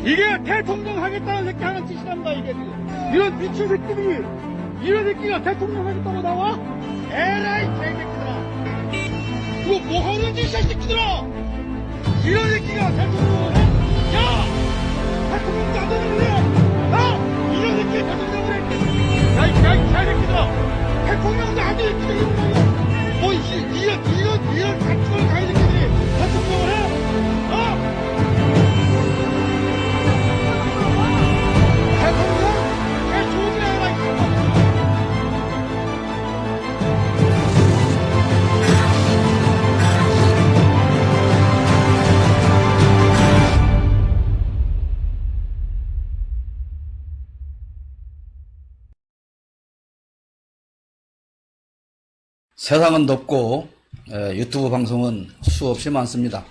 이게 대통령 하겠다는 새끼 하는 짓이랍니다, 이게. 이런 미친 새끼들이, 이런 새끼가 대통령 하겠다고 나와? 에라이, 개새끼들아. 그거 뭐 하는 짓이야, 새끼들아! 이런 새끼가 대통령을 해? 야! 대통령 나도는 해! 야! 이런 새끼 대통령을 해! 야, 이 개새끼들아! 대통령도 안 돼, 새끼들이! 뭐, 이런 같은 가야 새끼들이 대통령을 해? 어? 세상은 덥고 유튜브 방송은 수없이 많습니다.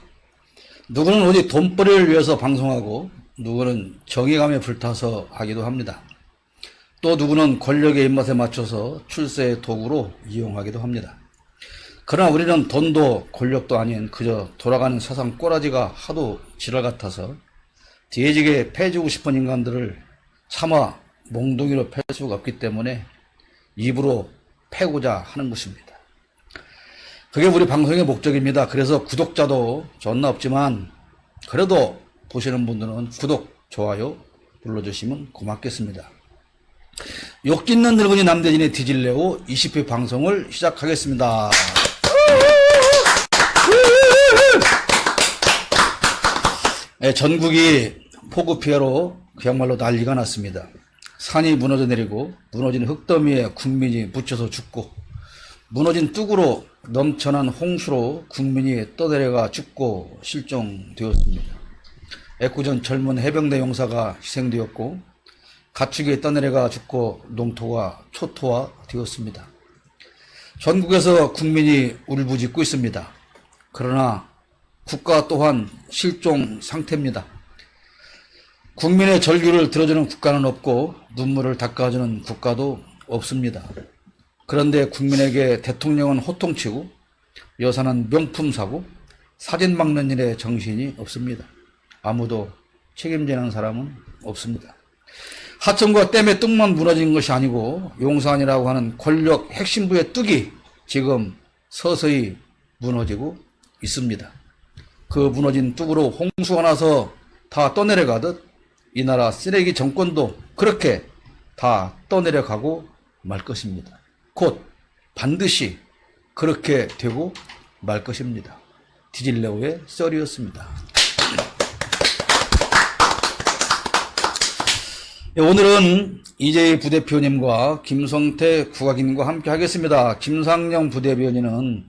누구는 오직 돈벌이를 위해서 방송하고 누구는 정의감에 불타서 하기도 합니다. 또 누구는 권력의 입맛에 맞춰서 출세의 도구로 이용하기도 합니다. 그러나 우리는 돈도 권력도 아닌 그저 돌아가는 세상 꼬라지가 하도 지랄 같아서 뒤지게 패주고 싶은 인간들을 차마 몽둥이로 팰 수가 없기 때문에 입으로 패고자 하는 것입니다. 그게 우리 방송의 목적입니다. 그래서 구독자도 존나 없지만 그래도 보시는 분들은 구독, 좋아요 눌러주시면 고맙겠습니다. 욕짓는 늙은이 남대진의 디질레오 20회 방송을 시작하겠습니다. 전국이 폭우 피해로 그야말로 난리가 났습니다. 산이 무너져 내리고 무너진 흙더미에 국민이 묻혀서 죽고 무너진 뚝으로 넘쳐난 홍수로 국민이 떠내려가 죽고 실종되었습니다. 애꿎은 젊은 해병대 용사가 희생되었고 가축이 떠내려가 죽고 농토가 초토화되었습니다. 전국에서 국민이 울부짖고 있습니다. 그러나 국가 또한 실종 상태입니다. 국민의 절규를 들어주는 국가는 없고 눈물을 닦아주는 국가도 없습니다. 그런데 국민에게 대통령은 호통치고 여사는 명품 사고 사진 막는 일에 정신이 없습니다. 아무도 책임지는 사람은 없습니다. 하천과 댐의 뚝만 무너진 것이 아니고 용산이라고 하는 권력 핵심부의 뚝이 지금 서서히 무너지고 있습니다. 그 무너진 뚝으로 홍수가 나서 다 떠내려가듯 이 나라 쓰레기 정권도 그렇게 다 떠내려가고 말 것입니다. 곧 반드시 그렇게 되고 말 것입니다. 디질레오의 썰이었습니다. 오늘은 이재희 부대표님과 김성태 국악인과 함께 하겠습니다. 김상영 부대변인은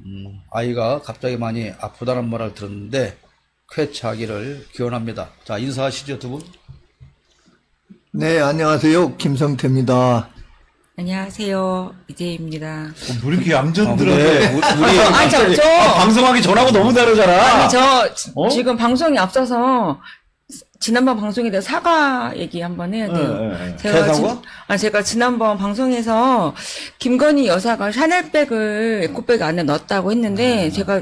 아이가 갑자기 많이 아프다는 말을 들었는데 쾌차하기를 기원합니다. 자, 인사하시죠, 두 분. 네, 안녕하세요. 김성태입니다. 안녕하세요. 이재희입니다. 뭐 이렇게 얌전들어서 우리 아니, 저 방송하기 전하고 너무 다르잖아. 아니, 지금 방송이 앞서서 지난번 방송에 대해 사과 얘기 한번 해야 돼요. 제가 지난번 방송에서 김건희 여사가 샤넬백을 에코백 안에 넣었다고 했는데 제가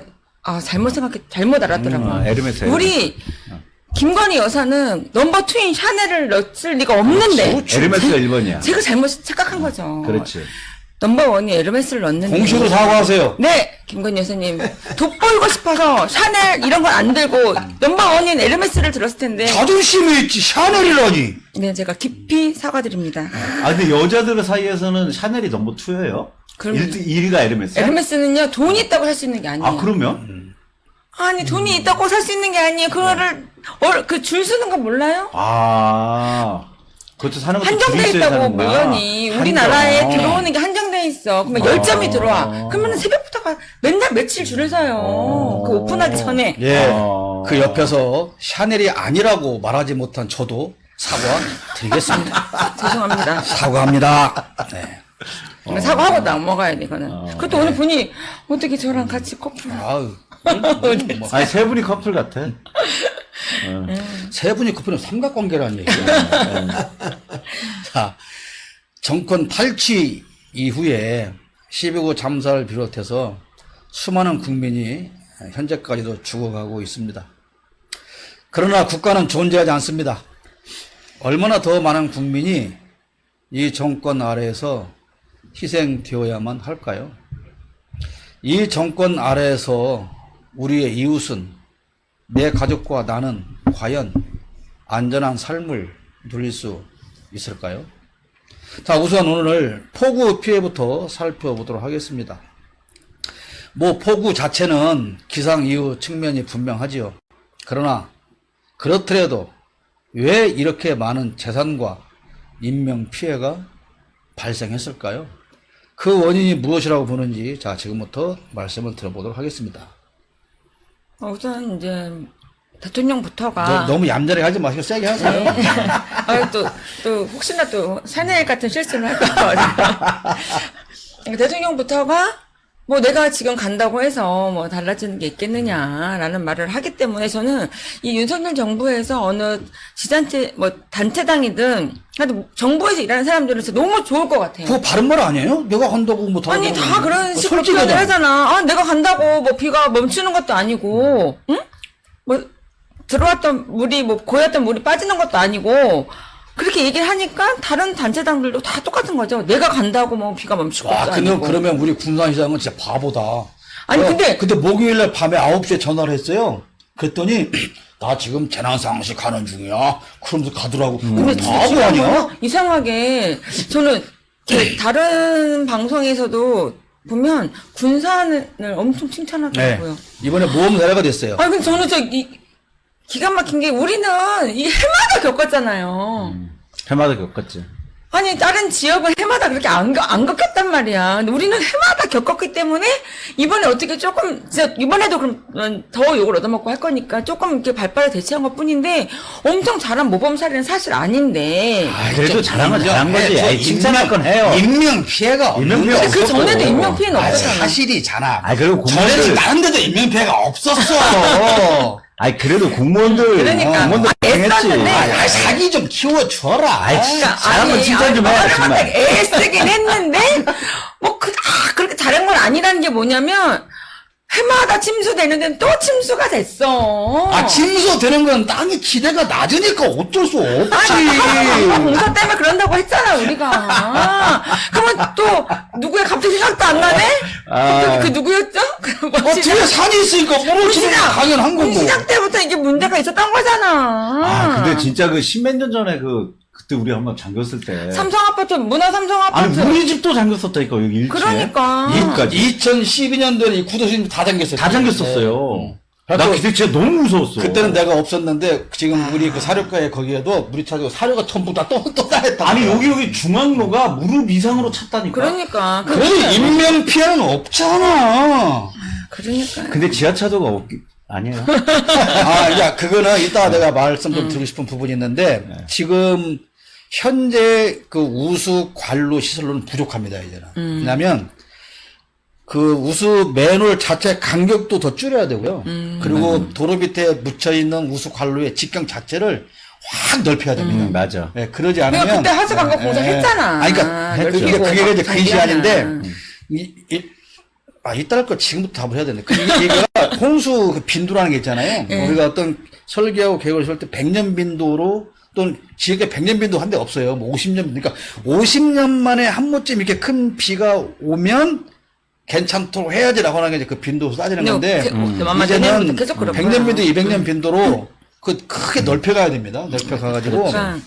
잘못 알았더라고요. 에르메스. 우리 김건희 여사는 넘버 투인 샤넬을 넣을 리가 없는데. 에르메스가 1번이야. 제가 잘못 착각한 거죠. 그렇지. 넘버 원이 에르메스를 넣었는데. 공식으로 사과하세요. 네, 김건희 여사님. 돋보이고 싶어서 샤넬 이런 건 안 들고 넘버 원인 에르메스를 들었을 텐데. 자존심이 있지 샤넬이라니. 네, 제가 깊이 사과드립니다. 아, 근데 여자들 사이에서는 샤넬이 넘버 2예요? 그럼 1위가 에르메스야? 에르메스는요, 돈이 있다고 살 수 있는 게 아니에요. 아, 그러면? 아니, 돈이 있다고 살 수 있는 게 아니에요. 그거를, 그 줄 서는 거 몰라요? 아, 그것도 사는 것도 한정돼 줄이 있어야 있다고, 사는구나. 물건이. 우리나라에 들어오는 게 한정돼 있어. 그러면 10점이 들어와. 그러면 새벽부터 맨날 며칠 줄을 서요. 그 오픈하기 전에. 예. 그 옆에서 샤넬이 아니라고 말하지 못한 저도 사과 드리겠습니다. 죄송합니다. 사과합니다. 네. 사과하고 넘어가야 돼, 이거는. 그것도 오늘 보니, 어떻게 저랑 같이 커플. 아유. 아니, 세 분이 커플 같아. 세 분이 커플은 삼각관계라는 얘기예요. 자, 정권 탈취 이후에 12구 잠사를 비롯해서 수많은 국민이 현재까지도 죽어가고 있습니다. 그러나 국가는 존재하지 않습니다. 얼마나 더 많은 국민이 이 정권 아래에서 희생되어야만 할까요? 이 정권 아래에서 우리의 이웃은 내 가족과 나는 과연 안전한 삶을 누릴 수 있을까요? 자, 우선 오늘 폭우 피해부터 살펴보도록 하겠습니다. 뭐 폭우 자체는 기상 이후 측면이 분명하지요. 그러나 그렇더라도 왜 이렇게 많은 재산과 인명 피해가 발생했을까요? 그 원인이 무엇이라고 보는지 자 지금부터 말씀을 들어보도록 하겠습니다. 우선 이제 대통령부터가 너무 얌전하게 하지 마시고 세게 하세요. 네. 또 혹시나 또 샤넬 같은 실수를 할까 대통령부터가 뭐 내가 지금 간다고 해서 뭐 달라지는 게 있겠느냐라는 말을 하기 때문에 저는 이 윤석열 정부에서 어느 지자체 뭐 단체당이든 하여튼 정부에서 일하는 사람들은 진짜 너무 좋을 것 같아요. 그거 바른 말 아니에요? 내가 간다고 뭐 아니 다 그런 식으로 표현을 하잖아. 아 내가 간다고 뭐 비가 멈추는 것도 아니고, 응? 뭐 들어왔던 물이 뭐 고였던 물이 빠지는 것도 아니고. 그렇게 얘기를 하니까 다른 단체당들도 다 똑같은 거죠. 내가 간다고 뭐 비가 멈출 것도 아니고. 그러면 우리 군산시장은 진짜 바보다. 아니 근데 목요일날 밤에 9시에 전화를 했어요. 그랬더니 나 지금 재난상황실 가는 중이야. 그러면서 가더라고. 근데 바보 아니야? 이상하게 저는 다른 방송에서도 보면 군산을 엄청 칭찬하더라고요. 네. 이번에 모험 나라가 됐어요. 아니 근데 저는 기가 막힌 게 우리는 이게 해마다 겪었잖아요. 해마다 겪었지. 아니 다른 지역은 해마다 그렇게 안 겪었단 말이야. 근데 우리는 해마다 겪었기 때문에 이번에 어떻게 조금 진짜 이번에도 그럼 더 욕을 얻어먹고 할 거니까 조금 이렇게 발빠르게 대처한 것뿐인데 엄청 잘한 모범 사례는 사실 아닌데. 그래도 잘한 건 잘한 거지. 아이, 칭찬할 건 해요. 인명 피해가 없는 피해 거지. 그 전에도 인명 피해는 없었잖아. 사실이잖아. 그리고 전에는 다른 데도 인명 피해가 없었어. 그래도 공무원들. 그러니까. 공무원들 했지. 사기 좀 키워줘라. 진짜 잘한 건 칭찬 좀 해, 정말. 애 쓰긴 했는데, 그렇게 잘한 건 아니라는 게 뭐냐면, 해마다 침수되는데 또 침수가 됐어. 침수되는 건 땅이 기대가 낮으니까 어쩔 수 없지. 공사 때문에 그런다고 했잖아, 우리가. 그러면 또, 누구야? 갑자기 생각도 안 나네? 갑자기 그 누구였죠? 뒤에 산이 있으니까 무너지는 건 당연한 거고. 시작 때부터 이게 문제가 있었던 거잖아. 근데 진짜 그 십몇 년 전에 그때 우리 한번 잠겼을 때. 문화 삼성 아파트. 우리 집도 잠겼었다니까, 여기 1층에. 그러니까. 2012년도에 구도심 다 잠겼어요. 다 잠겼었어요. 나 그때 진짜 너무 무서웠어. 그때는 내가 없었는데, 지금 우리 그 사료가에 거기에도 물이 차고 사료가 전부 다 또 다 했다. 아니, 여기 중앙로가 무릎 이상으로 찼다니까. 그러니까. 그래도 인명 피해는 없잖아. 그러니까. 근데 지하차도가 아니에요. 그거는 이따가 내가 말씀 좀 드리고 싶은 부분이 있는데, 지금, 현재 그 우수 관로 시설로는 부족합니다, 이제는. 왜냐면, 그 우수 맨홀 자체 간격도 더 줄여야 되고요. 그리고 도로 밑에 묻혀있는 우수 관로의 직경 자체를 확 넓혀야 됩니다. 맞아. 네, 그러지 않으면. 그러니까 그때 하수관광 공사했잖아. 그러니까, 그게 이제 그 시간인데, 이따 할 거 지금부터 답을 해야 되는데. 그 얘기가 홍수 그 빈도라는 게 있잖아요. 우리가 어떤 설계하고 계획을 세울 때 100년 빈도로 또는 지역에 100년 빈도 한 대 없어요. 뭐 50년, 그러니까 50년 만에 한 번쯤 이렇게 큰 비가 오면 괜찮도록 해야지라고 하는 게 이제 그 빈도 따지는 건데, 이제는 계속 100년 빈도, 200년 빈도로 크게 넓혀가야 됩니다. 넓혀가가지고. 그러니까.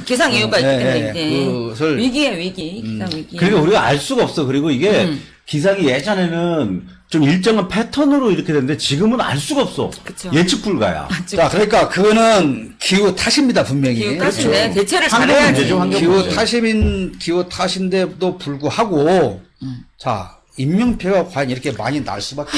기상 이유가 있기 때문에 이제. 위기야, 위기. 기상 위기. 그리고 우리가 알 수가 없어. 그리고 이게 기상이 예전에는 좀 일정한 패턴으로 이렇게 됐는데 지금은 알 수가 없어. 그쵸. 예측 불가야. 자, 그러니까 그거는 기후 탓입니다, 분명히. 기후 탓인데 대체를 환경 잘해야지. 문제죠, 환경 기후 탓인데도 불구하고, 자, 인명피해가 과연 이렇게 많이 날 수밖에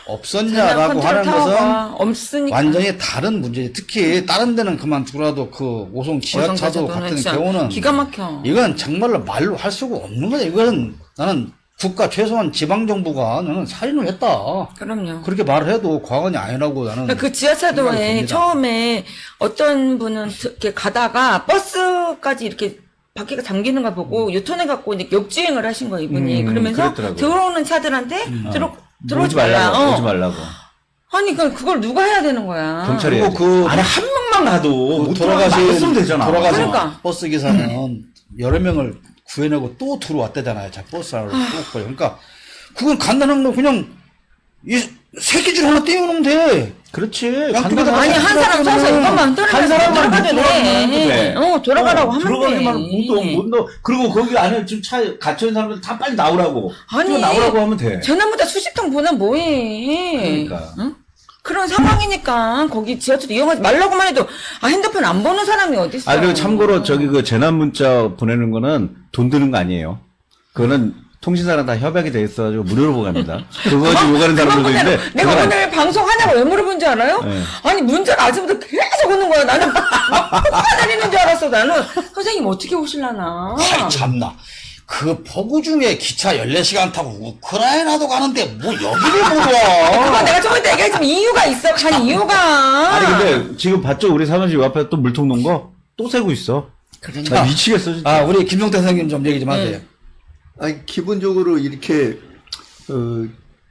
없었냐라고 하는 것은 없으니까. 완전히 다른 문제지. 특히 다른 데는 그만두라도 그 오송 지하차도 같은 경우는 기가 막혀. 이건 정말로 말로 할 수가 없는 거다. 이건 나는 국가 최소한 지방정부가 나는 살인을 했다. 그럼요. 그렇게 말을 해도 과언이 아니라고 나는. 그 지하차도에 처음에 어떤 분은 이렇게 가다가 버스까지 이렇게 바퀴가 잠기는 거 보고 유턴해갖고 이제 역주행을 하신 거예요, 이분이. 그러면서 그랬더라고요. 들어오는 차들한테 들어오지 오지 말라고. 말라. 오지 말라고. 아니, 그걸 누가 해야 되는 거야? 경찰이 그리고 그 아니 한 명만 가도 못 돌아가신 되잖아. 돌아가신 그러니까. 버스 기사는 여러 명을 구해내고 또 들어왔대잖아요. 자 버스 안으로 또 거요. 그러니까 그건 간단한 거 그냥 이 새끼줄 하나 떼어놓으면 돼. 그렇지. 양쪽에다 아니, 한 사람 서서 이것만 떨어져서 한 사람만 돌아가도 돼. 돌아가라고 하면 돼. 들어가기만 못 넣어. 그리고 거기 안에 지금 차에 갇혀있는 사람들 다 빨리 나오라고. 아니, 나오라고 하면 돼. 전화보다 수십 통 보내 뭐해. 그러니까. 응? 그런 상황이니까 거기 지하철 이용하지 말라고만 해도 핸드폰 안 보는 사람이 어디 있어? 그리고 참고로 저기 그 재난 문자 보내는 거는 돈 드는 거 아니에요. 그거는 통신사랑 다 협약이 돼 있어가지고 무료로 보갑니다. 그거 지금 요구하는 사람들도 있는데. 내가 그건 오늘 방송하냐고 왜 물어본 줄 알아요? 네. 아니 문자를 아침부터 계속 오는 거야. 나는 막 폭파 내리는 줄 알았어. 나는 선생님 어떻게 오실라나? 아이 참나. 그 폭우 중에 기차 14시간 타고 우크라이나도 가는데 뭐 여기를 못 그거 와. 내가 저번에 얘기했지만 이유가 있어. 간 이유가. 아니 근데 지금 봤죠? 우리 사무실 요 앞에 또 물통 놓은 거? 또 새고 있어. 그러니까. 나 미치겠어 진짜. 아 우리 김성태 선생님 좀 얘기 좀 하세요. 아니, 기본적으로 이렇게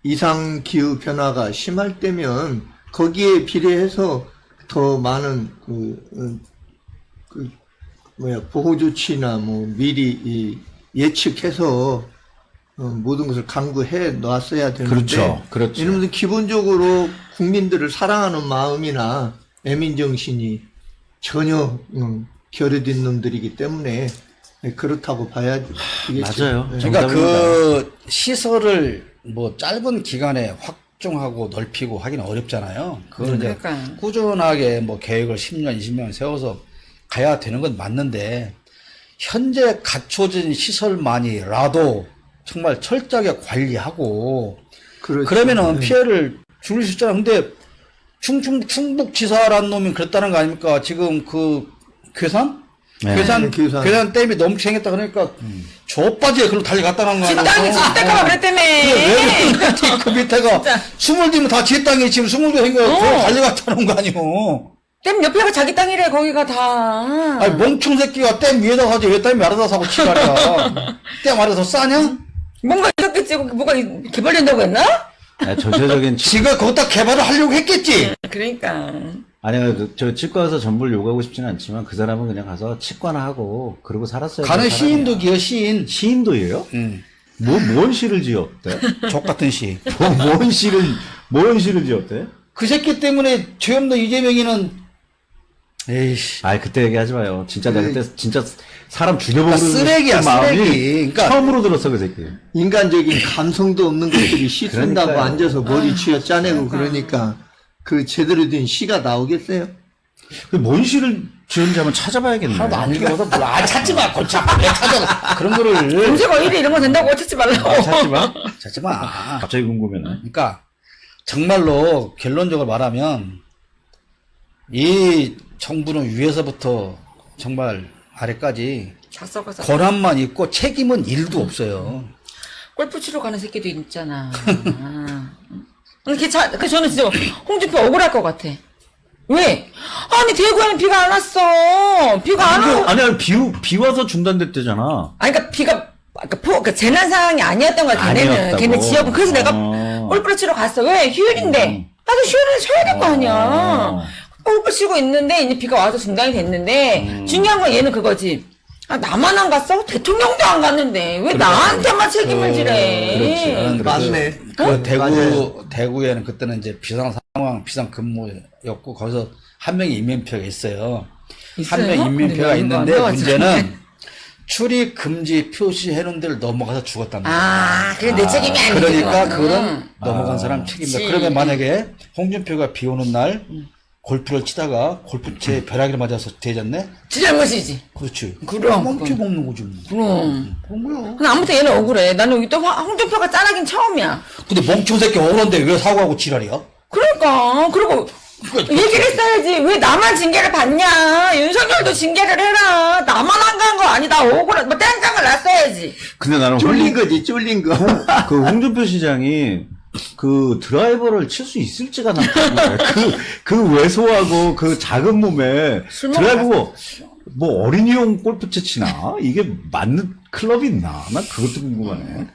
이상 기후 변화가 심할 때면 거기에 비례해서 더 많은 보호 조치나 뭐 미리 예측해서 모든 것을 강구해 놨어야 되는데, 그렇죠. 이러면서 기본적으로 국민들을 사랑하는 마음이나 애민 정신이 전혀 결여된 놈들이기 때문에 그렇다고 봐야 되겠죠. 맞아요. 네. 그러니까 정답입니다. 그 시설을 뭐 짧은 기간에 확충하고 넓히고 하기는 어렵잖아요. 그걸 이제 그러니까요. 꾸준하게 뭐 계획을 10년, 20년 세워서 가야 되는 건 맞는데 현재 갖춰진 시설만이라도 정말 철저하게 관리하고 그렇죠. 그러면은 네. 피해를 줄일 수 있잖아. 근데 충북지사라는 놈이 그랬다는 거 아닙니까? 지금 그 괴산? 네. 괴산 댐이 너무 생겼다 그러니까 좁빠지에 그걸로 달려갔다는 거 아니야? 땅이 지 땅가 그랬다며. 왜 그래? 그 밑에가 스물 뒤면 다 지 땅이 지금 스물 개 생겨 달려갔다는 거 아니오? 댐 옆에가 자기 땅이래 거기가 다. 아니 멍충 새끼가 댐 위에다 가지 왜 댐 아래다 사고 치라냐? 댐 아래서 싸냐? 뭔가 있었겠지. 거기 뭐가 개발된다고 했나? 아, 전체적인 지가 거기다 개발을 하려고 했겠지. 그러니까. 아니 저 치과 가서 전부를 요구하고 싶지는 않지만 그 사람은 그냥 가서 치과나 하고 그러고 살았어요. 가는 시인도 기어 시인. 시인도예요? 뭔 시를 지었대? 족 같은 시. 뭔 시를 지었대? 그 새끼 때문에 죄 없는 이재명이는 에이씨. 아 그때 얘기하지 마요. 진짜 내가 그때 진짜 사람 죽여버리는 그러니까 쓰레기야, 마음이 쓰레기. 그러니까 처음으로 들었어 그 새끼. 인간적인 감성도 없는 것들이 시 쓴다고 그러니까요. 앉아서 머리 쥐어 짜내고 그러니까 그 제대로 된 시가 나오겠어요? 뭔 시를 지었는지 한번 찾아봐야겠네. 하나도 안 읽어서 몰라. 아, 찾지 마. 골치 아파. 왜 찾아. 그런 거를. 검색어 1위 이런 거 된다고 찾지 말라고. 찾지 마. 찾지 마. 갑자기 궁금해네. 그러니까 정말로 결론적으로 말하면 이 정부는 위에서부터 정말 아래까지 다 썩어서. 권한만 있고 책임은 일도 없어요. 골프 치러 가는 새끼도 있잖아. 그 저는 진짜 홍준표 억울할 것 같아. 왜? 아니 대구에는 비가 안 왔어. 비가 안 오고. 아니 비 와서 중단됐대잖아. 아니 그러니까 그러니까 재난 상황이 아니었던 거야. 걔네는 아니었다고. 걔네 지역은. 그래서 내가 골프 치러 갔어. 왜? 휴일인데. 나도 휴일을 쉬어야 될 거 아니야. 골프 치고 있는데 이제 비가 와서 중단이 됐는데 중요한 건 얘는 그거지. 아 나만 안 갔어? 대통령도 안 갔는데 왜 나한테만 책임을 지래? 맞네. 그 맞아요. 대구에는 그때는 이제 비상 상황, 비상 근무였고 거기서 한 명의 인면표가 있어요. 한 있어요? 명 인면표가 근데 있는데 얼마 안 문제는 출입 금지 표시해놓은 데를 넘어가서 죽었단 말이야. 아, 그게 내 책임이 아니지. 그러니까 그거는. 그건 넘어간 사람 책임이다. 그치. 그러면 만약에 홍준표가 비 오는 날 골프를 치다가 골프채 벼락을 맞아서 대졌네? 지 잘못이지. 그렇지. 그럼. 멈춰 먹는 거지. 뭐. 그럼. 그런 거야. 근데 아무튼 얘는 억울해. 나는 여기 또 홍준표가 짠하긴 처음이야. 근데 멍청 새끼 억울한데 왜 사고하고 지랄이야? 그러니까. 그리고 얘기를 했어야지. 왜 나만 징계를 받냐. 윤석열도 징계를 해라. 나만 안 간 거 아니다. 억울해. 뭐 땡깡을 놨어야지. 근데 나는 쫄린 거지, 쫄린 거. 그 홍준표 시장이 그 드라이버를 칠 수 있을지가 난 궁금해. 그 왜소하고 그 작은 몸에 술 드라이버 뭐 어린이용 골프채 치나? 이게 맞는 클럽이 있나? 난 그것도 궁금하네.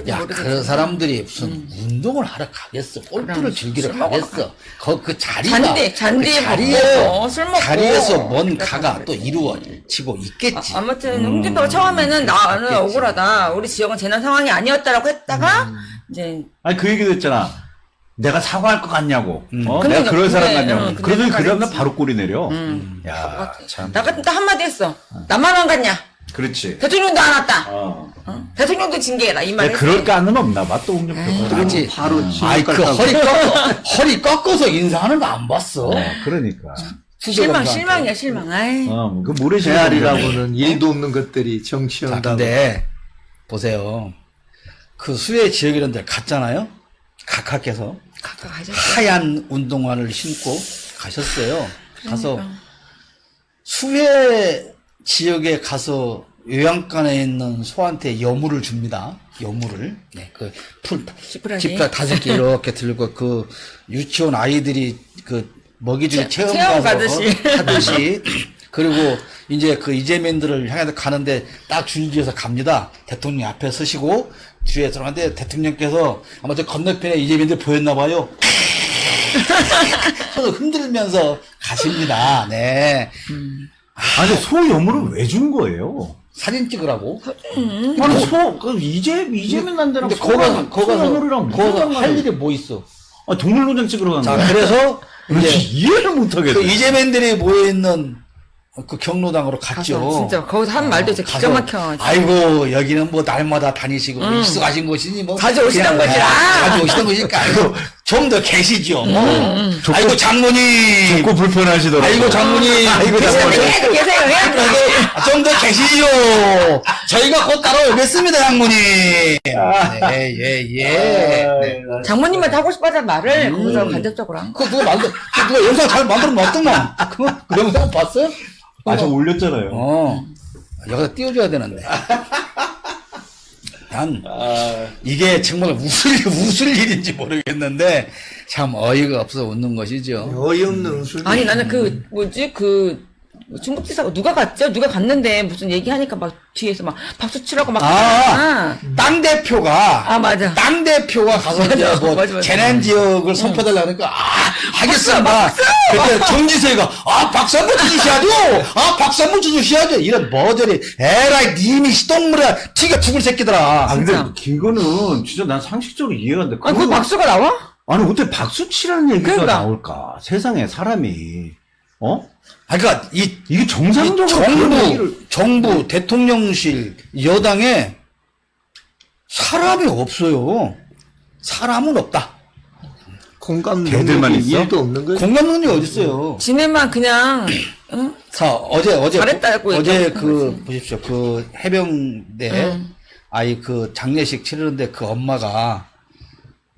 야, 그 사람들이 무슨 운동을 하러 가겠어. 골프를 즐기러 가겠어. 그 자리가. 잔디에 그 자리에서, 먹고, 술 먹고. 자리에서 뭔 가가 또 이루어지고 있겠지. 아무튼 홍준표가 처음에는 나는 있겠지. 억울하다. 우리 지역은 재난 상황이 아니었다라고 했다가 이제 아니, 그 얘기도 했잖아. 내가 사과할 것 같냐고. 근데 내가 그럴 사람 근데, 같냐고. 근데 그러더니 그 다음날 생각했지. 바로 꼬리 내려. 야, 참. 나 같은 딱 한마디 했어. 나만 안 갔냐? 그렇지. 대통령도 안 왔다. 어. 대통령도 징계해라 이 말. 야, 그럴 까는 없나 봐, 또 홍준표가. 그렇지. 바로 아이, 그 지옥 허리 꺾어서 인사하는 거 안 봤어. 그러니까. 실망이야 실망. 아이. 그 모래시계. 헤아리라고는 일도 없는 것들이 자, 정치한다고. 근데, 보세요. 그 수해 지역 이런 데 갔잖아요? 각하께서. 각각 가셨어. 하얀 운동화를 신고 가셨어요. 가서 수해 지역에 가서 요양관에 있는 소한테 여물을 줍니다. 여물을. 네, 그 지푸라기. 집가 5개 이렇게 들고 그 유치원 아이들이 그 먹이주기 체험 체험 가서 가듯이. 하듯이 그리고 이제 그 이재민들을 향해서 가는데 딱 줄지어서 갑니다. 대통령 앞에 서시고 뒤에 들어가는데 대통령께서 아마 저 건너편에 이재민들 보였나 봐요. 손을 흔들면서 가십니다. 네. 아니, 소 여물을 왜 준 거예요? 사진 찍으라고. 아니, 이재민 난데랑 근데 거기서 여물이랑 거기서 할 일이 뭐 있어? 아, 동물농장 찍으러 간 자, 거야? 그래서 이제 이제 이해를 못 하겠어. 그 이재민들이 모여 있는 그 경로당으로 갔죠. 가서 진짜 거기서 한 말도 진짜 기가 가서, 막혀. 아이고 여기는 뭐 날마다 다니시고 뭐 익숙하신 곳이니 뭐 자주 오시던 그냥, 곳이라. 자주 오시던 곳이니까 아이고 좀 더 계시죠. 아이고 장모님. 좋고 불편하시더라고요. 아이고 장모님. 아이고 장모님. 계세요. 좀 더 계시죠. 저희가 곧 따라오겠습니다, 장모님. 예. 네. 장모님한테 하고 싶어하는 말을 거기서 간접적으로 한 거. 그거 누가 영상 잘 만들어 놨더만. 그 영상 봤어요? 아, 저 올렸잖아요. 여기다 띄워줘야 되는데. 난, 이게 정말 웃을 일인지 모르겠는데, 참 어이가 없어 웃는 것이죠. 어이없는 웃음. 아니 나는 그 뭐지 중국지사가 누가 갔죠? 누가 갔는데 무슨 얘기하니까 막 뒤에서 막 박수 치라고 막 그러잖아. 땅 대표가, 맞아. 땅 대표가 가서 이제 뭐, 맞아. 재난 지역을 선포달라니까, 하겠습니다. 그때 정지세가, 박수 한번 쳐주셔야죠! 박수 한번 쳐주셔야죠! 이런 머저리, 에라이, 님이 시동물이야, 튀겨 죽을 새끼들아. 아, 근데 진짜. 그거는 진짜 난 상식적으로 이해가 안 돼. 아니 그 박수가 나와? 아니, 어떻게 박수 치라는 얘기가 그러니까. 나올까? 세상에 사람이. 그러니까, 이게 정상적으로 그런 얘기를. 정부, 대통령실, 여당에 사람이 없어요. 사람은 없다. 공감 걔들만 능력이 있어? 일도 없는 거지. 공감 능력이 어딨어요. 지네만 그냥 응? 자, 어제 잘했다고 어제 얘기하는 그, 보십시오. 그 해병대 아이 그 장례식 치르는데 그 엄마가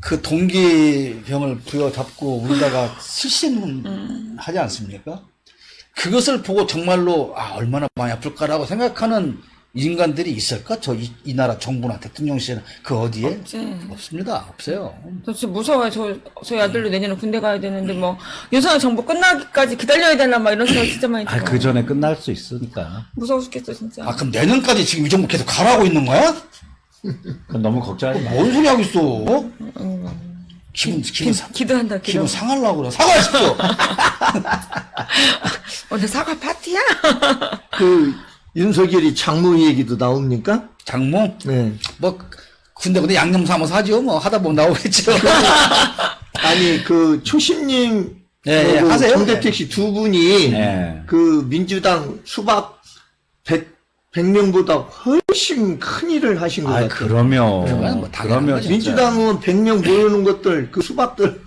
그 동기병을 부여잡고 울다가 실신하지 않습니까? 그것을 보고 정말로 얼마나 많이 아플까라고 생각하는 인간들이 있을까? 이 나라 정부나 대통령실은 그 어디에? 없지. 없습니다. 없어요. 저 진짜 무서워요. 저희 아들도 내년에 군대 가야 되는데 뭐 윤석열 정부 끝나기까지 기다려야 되나 막 이런 생각 진짜 많이 들어. 그 전에 끝날 수 있으니까. 무서워 죽겠어 진짜. 그럼 내년까지 지금 이 정부 계속 가라고 있는 거야? 그건 너무 걱정하지 마. 뭔 소리 하고 있어? 기도한다. 기분 상하려고 그래. 사과하십시오. 오늘 사과 파티야? 그 윤석열이 장모 얘기도 나옵니까? 장모? 네. 뭐, 근데 양념 삼아서 하죠. 뭐, 하다 보면 나오겠죠. 아니, 그 초심님 네, 하세요. 정대택 씨 두 분이 네. 그 민주당 수박 100명보다 훨씬 큰 일을 하신 것 같아요. 그러면. 그건 뭐 당연한 거죠. 민주당은 100명 모여놓은 것들 그 수박들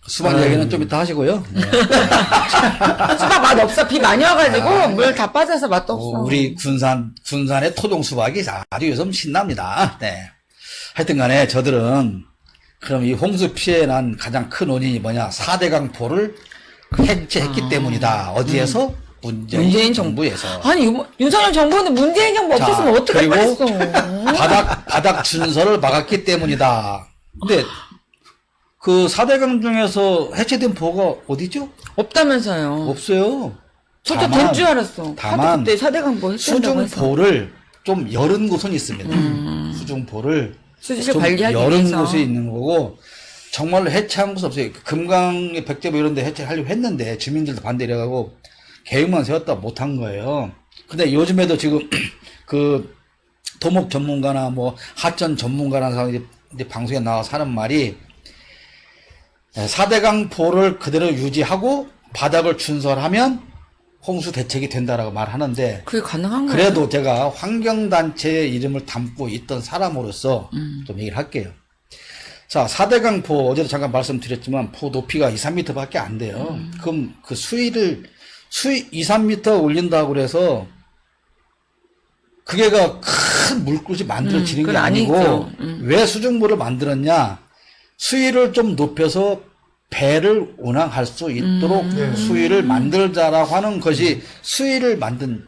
수박 얘기는 좀 이따 하시고요. 네. 수박 맛 없어. 비 많이 와가지고 물 다 빠져서 맛도 없어. 우리 군산의 토종 수박이 아주 요즘 신납니다. 네. 하여튼 간에 저들은 그럼 이 홍수 피해 난 가장 큰 원인이 뭐냐. 4대 강포를 해체했기 때문이다. 어디에서? 문재인 정부에서. 아니 윤석열 정부는 문재인 정부 없었으면 어떡할 그리고 뻔했어. 바닥 준서를 막았기 때문이다. 근데 그 4대강 중에서 해체된 보가 어디죠? 없다면서요. 없어요. 저도 될 줄 알았어. 다만 그때 4대강 뭐 했다고 해서. 수중보를 좀 열은 곳은 있습니다. 수중보를 수지를 좀 관리하기 열은 위해서. 곳이 있는 거고 정말로 해체한 곳 없어요. 금강의 백제보 이런 데 해체하려고 했는데 주민들도 반대를 해가고 계획만 세웠다 못한 거예요. 근데 요즘에도 지금 그 토목 전문가나 뭐 하천 전문가라는 사람이 이제 방송에 나와서 하는 말이 4대강포를 그대로 유지하고 바닥을 준설하면 홍수 대책이 된다라고 말하는데 그게 가능한 거예요? 그래도 제가 환경단체의 이름을 담고 있던 사람으로서 좀 얘기를 할게요. 자, 4대강포 어제도 잠깐 말씀드렸지만 포 높이가 2, 3m 밖에 안 돼요. 그럼 그 수위 2, 3m 올린다고 그래서 그게가 큰 물굴이 만들어지는 게 그건 아니고 아니죠. 왜 수중보를 만들었냐? 수위를 좀 높여서 배를 운항할 수 있도록 수위를 만들자라고 하는 것이 수위를 만든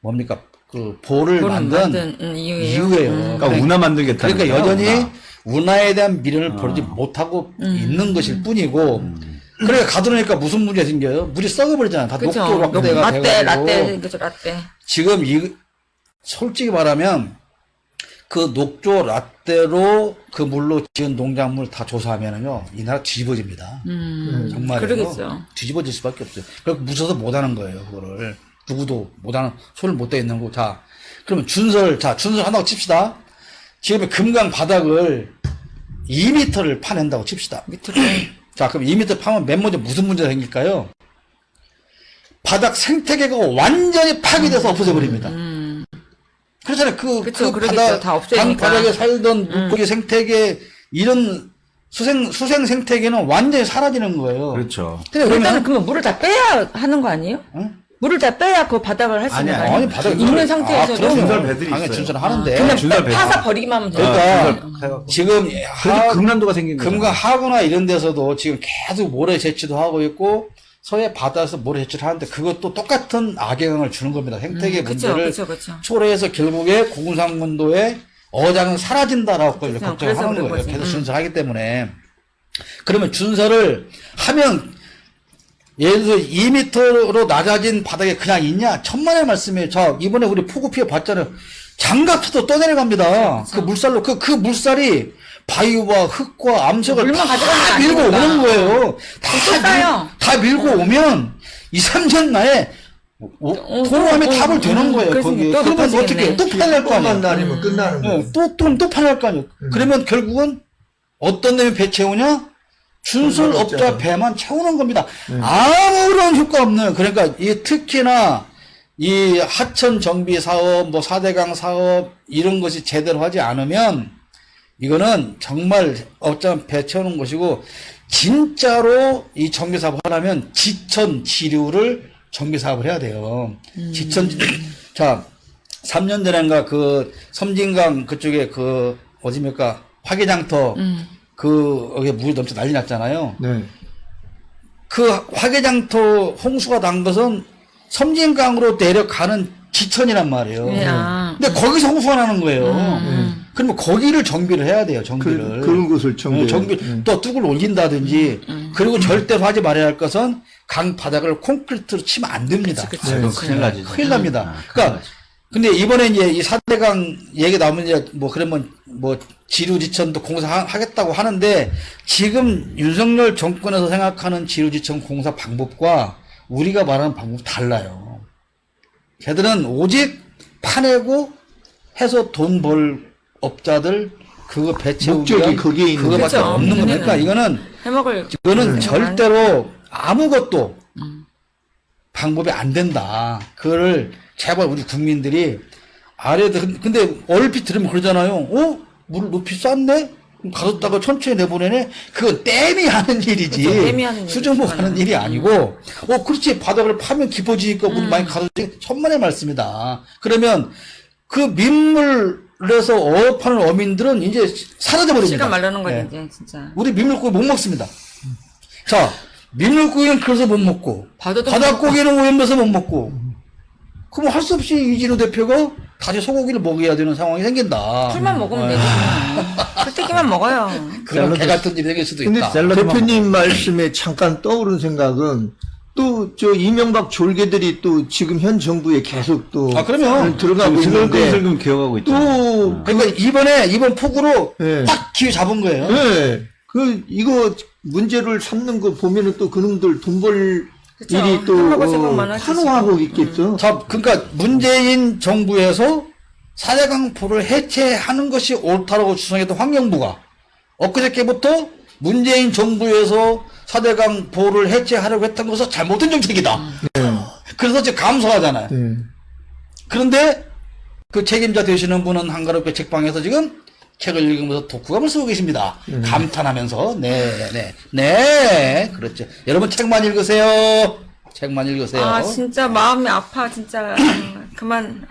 뭡니까 그 보를 만든 이유예요. 그러니까 운하 만들겠다는 그러니까 거예요, 여전히 운하. 운하에 대한 미련을 버리지 못하고 있는 것일 뿐이고 그러니까 가두니까 무슨 문제가 생겨요? 물이 썩어버리잖아요. 다 그쵸. 녹조 락대가 돼가지고 라떼, 그죠, 라떼. 지금 솔직히 말하면 그 녹조 라떼로 그 물로 지은 농작물 다 조사하면은요 이 나라 뒤집어집니다. 정말요. 그러겠죠. 뒤집어질 수밖에 없어요. 그래서 무서워서 못하는 거예요. 그거를 누구도 못하는 손을 못 대는 거. 자, 그러면 준설 한다고 칩시다. 지금 금강 바닥을 2m를 파낸다고 칩시다. 밑으로. 자, 그럼 2m 파면 맨 먼저 무슨 문제가 생길까요? 바닥 생태계가 완전히 파괴돼서 없어져 버립니다. 그렇잖아요. 그쵸, 그 그러겠죠. 다 없애니까. 바닥에 살던 물고기 생태계, 이런 수생 생태계는 완전히 사라지는 거예요. 그렇죠. 근데 일단은 그러면 물을 다 빼야 하는 거 아니에요? 응? 물을 다 빼야 그 바닥을 할 수 있는 거 아니에요? 아니, 바닥에 있는 상태에서도. 그럼요. 준설 배들이 당연히 있어요. 준설 하는데. 그냥 준설 배. 파서 버리기만 하면 돼요. 그러니까 지금 그래도 극난도가 생긴 거죠. 금강 하구나 이런 데서도 지금 계속 모래 채취도 하고 있고 서해 바다에서 모래 채취를 하는데 그것도 똑같은 악영향을 주는 겁니다. 생태계 문제를 그쵸. 초래해서 결국에 고군산군도의 어장은 사라진다라고 그래서 걱정하는 그런 거예요. 거지. 계속 준설하기 때문에. 그러면 준설을 하면 예를 들어 2m로 낮아진 바닥에 그냥 있냐? 천만의 말씀이에요. 자, 이번에 우리 폭우 피해 봤잖아요. 장갑차도 떠내려갑니다. 그 물살로, 그 물살이 바위와 흙과 암석을 물만 가져가는 다 게 밀고 아니니까. 오는 거예요. 싸요. 다 밀고 오면 2, 3년 만에 도로함이 답을 되는 거예요. 그래서 거기에. 또 그러면 높아지겠네. 어떻게 해요? 또 팔릴 거 만 아니에요. 날이면 끝나는 거예요. 또 팔릴 거 아니에요. 그러면 결국은 어떤 놈이 배 채우냐? 준설업자 배만 채우는 겁니다. 아무런 효과 없는, 그러니까 특히나 이 하천 정비 사업, 뭐 4대강 사업 이런 것이 제대로 하지 않으면 이거는 정말 업자 배 채우는 것이고 진짜로 이 정비 사업을 하려면 지천 지류를 정비 사업을 해야 돼요. 자, 3년 전인가 그 섬진강 그쪽에 그 어디입니까? 화개장터 여기 물이 넘쳐 난리 났잖아요. 네. 그 화개장터 홍수가 난 것은 섬진강으로 내려가는 지천이란 말이에요. 근데 거기서 홍수가 나는 거예요. 그러면 거기를 정비를 해야 돼요. 정비를. 그런 곳을 정비. 또 뚝을 올린다든지 그리고 절대로 하지 말아야 할 것은 강 바닥을 콘크리트로 치면 안 됩니다. 그건 큰일 나지. 큰일 납니다. 그러니까 근데 이번에 이제 이 4대강 얘기 나오면 이제 뭐 그러면 뭐 지류지천도 공사하겠다고 하는데 지금 윤석열 정권에서 생각하는 지류지천 공사 방법과 우리가 말하는 방법이 달라요. 걔들은 오직 파내고 해서 돈 벌 업자들 그거 배채우기 목적이 거기에 있는 그거밖에 거죠. 없는 겁니까? 이거는 해먹을. 이거는 절대로 아무것도 방법이 안 된다. 그거를 제발 우리 국민들이 아래에다 근데 얼핏 들으면 그러잖아요. 물을 높이 쌌네? 그럼 가뒀다가 천천히 내보내네? 그거 댐이 하는 일이지. 그쵸, 댐이 하는 일이지. 수정보가 하는 일이 아니고, 그렇지. 바닥을 파면 깊어지니까 물 많이 가뒀지. 천만의 말씀이다. 그러면 그 민물에서 어업하는 어민들은 이제 사라져버립니다. 시간 말르는 거지, 네. 이제, 진짜. 우리 민물고기 못 먹습니다. 자, 민물고기는 그래서 못 먹고, 바닷고기는 오염돼서 못 먹고, 그럼 할 수 없이 이진우 대표가 다시 소고기를 먹여야 되는 상황이 생긴다. 풀만 먹으면 되지. 풀떼기만 먹어요. 그런 개 같은 일이 생길 수도 근데 있다. 대표님 말씀에 잠깐 떠오른 생각은 또 저 이명박 졸개들이 또 지금 현 정부에 계속 또 그러면 들어가고 있는데 슬금슬금 기어가고 있죠. 또 그러니까 이번 폭우로 네. 딱 기회 잡은 거예요. 네. 이거 문제를 삼는 거 보면은 또 그놈들 돈 벌 그쵸. 일이 또 하고 생각만 하지, 환호하고 있겠죠. 자, 그러니까 문재인 정부에서 4대강 포를 해체하는 것이 옳다고 주장했던 환경부가 엊그저께부터 문재인 정부에서 4대강 포를 해체하려고 했던 것은 잘못된 정책이다. 그래서 지금 감사하잖아요. 네. 그런데 그 책임자 되시는 분은 한가롭게 책방에서 지금 책을 읽으면서 독후감을 쓰고 계십니다. 감탄하면서 네, 그렇죠. 여러분 책만 읽으세요. 책만 읽으세요. 아, 진짜 마음이 아파, 진짜. 그만.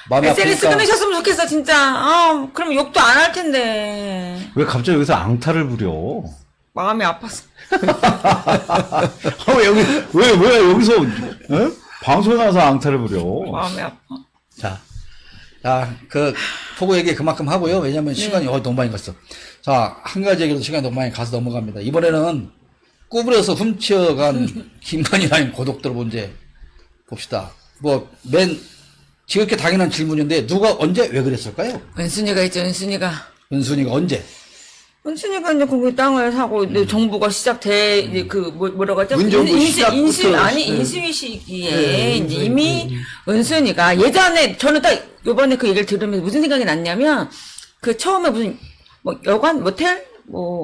마음이 SNS 아프니까 끊으셨으면 좋겠어, 진짜. 아, 그럼 욕도 안 할 텐데. 왜 갑자기 여기서 앙탈을 부려? 마음이 아팠어. 왜 여기서, 방송에 나와서 앙탈을 부려? 마음이 아파. 자, 그 폭우 얘기 그만큼 하고요. 왜냐면 시간이 너무 많이 갔어. 자, 한 가지 얘기로 시간이 너무 많이 가서 넘어갑니다. 이번에는 구부려서 훔쳐간 김건희라는 고독들 문제 봅시다. 지극히 당연한 질문인데 누가 언제 왜 그랬을까요? 은순이가 있죠, 은순이가. 은순이가 언제? 은순이가 이제 거기 땅을 사고, 이제 정부가 이제 뭐라고 하죠? 문정부 시작부터 인수위 시기에 이제 이미 은순이가 예전에 저는 딱 요번에 그 얘기를 들으면서 무슨 생각이 났냐면 그 처음에 무슨 여관 모텔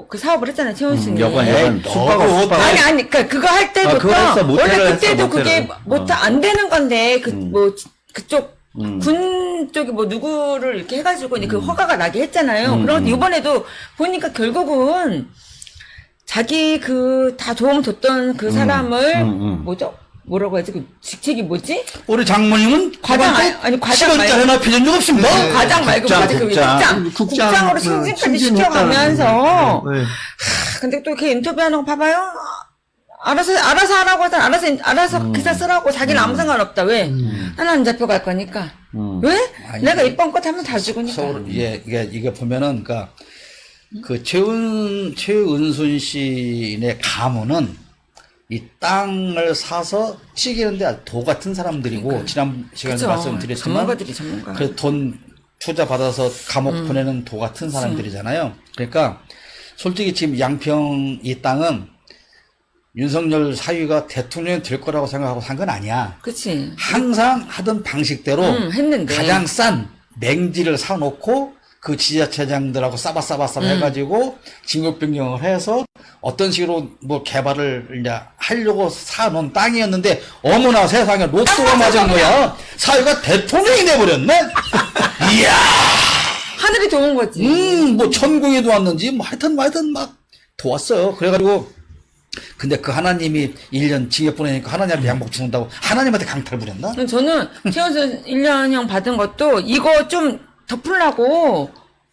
그 사업을 했잖아요, 최은순이. 여관 숙박업. 아니 그거 할 때부터 그거 했어, 모텔을 원래 했어, 그때도 모텔을. 그게 안 되는 건데 그쪽 군 쪽이 누구를 이렇게 해가지고 이제 그 허가가 나게 했잖아요. 그런데 이번에도 보니까 결국은 자기 다 도움 줬던 그 사람을 뭐라고 해야지? 그 직책이 뭐지? 우리 장모님은 과장 시간짜리 말고 하나 빌린 적 없습니다. 과장 말고 국장으로 승진까지 시켜가면서 네. 근데 또 이렇게 인터뷰하는 거 봐봐요. 알아서 하라고 하잖아. 알아서 기사 쓰라고. 자기는 아무 상관없다. 왜? 나는 안 잡혀갈 거니까. 왜? 아니, 내가 이번 것 하면 다 주고니까. 이게 보면은, 그 최은순 시인의 가문은 이 땅을 사서 치기는데 도 같은 사람들이고, 지난 시간에 그쵸. 말씀드렸지만, 전문가. 그 돈 투자 받아서 감옥 보내는 도 같은 사람들이잖아요. 그러니까, 솔직히 지금 양평 이 땅은 윤석열 사위가 대통령이 될 거라고 생각하고 산 건 아니야. 그치. 항상 하던 방식대로 했는데. 가장 싼 맹지를 사놓고 그 지자체장들하고 싸바 해가지고 진급 변경을 해서 어떤 식으로 개발을 이제 하려고 사놓은 땅이었는데 어머나 세상에 로또가 맞은 거야. 사위가 대통령이 돼버렸네. 이야. 하늘이 좋은 거지. 천공에도 왔는지 하여튼 막 도왔어요. 그래가지고 근데 그 하나님이 1년 징역 보내니까 하나님한테 양복 주는다고 하나님한테 강탈 부렸나? 저는 최은순 1년형 받은 것도 이거 좀 덮으려고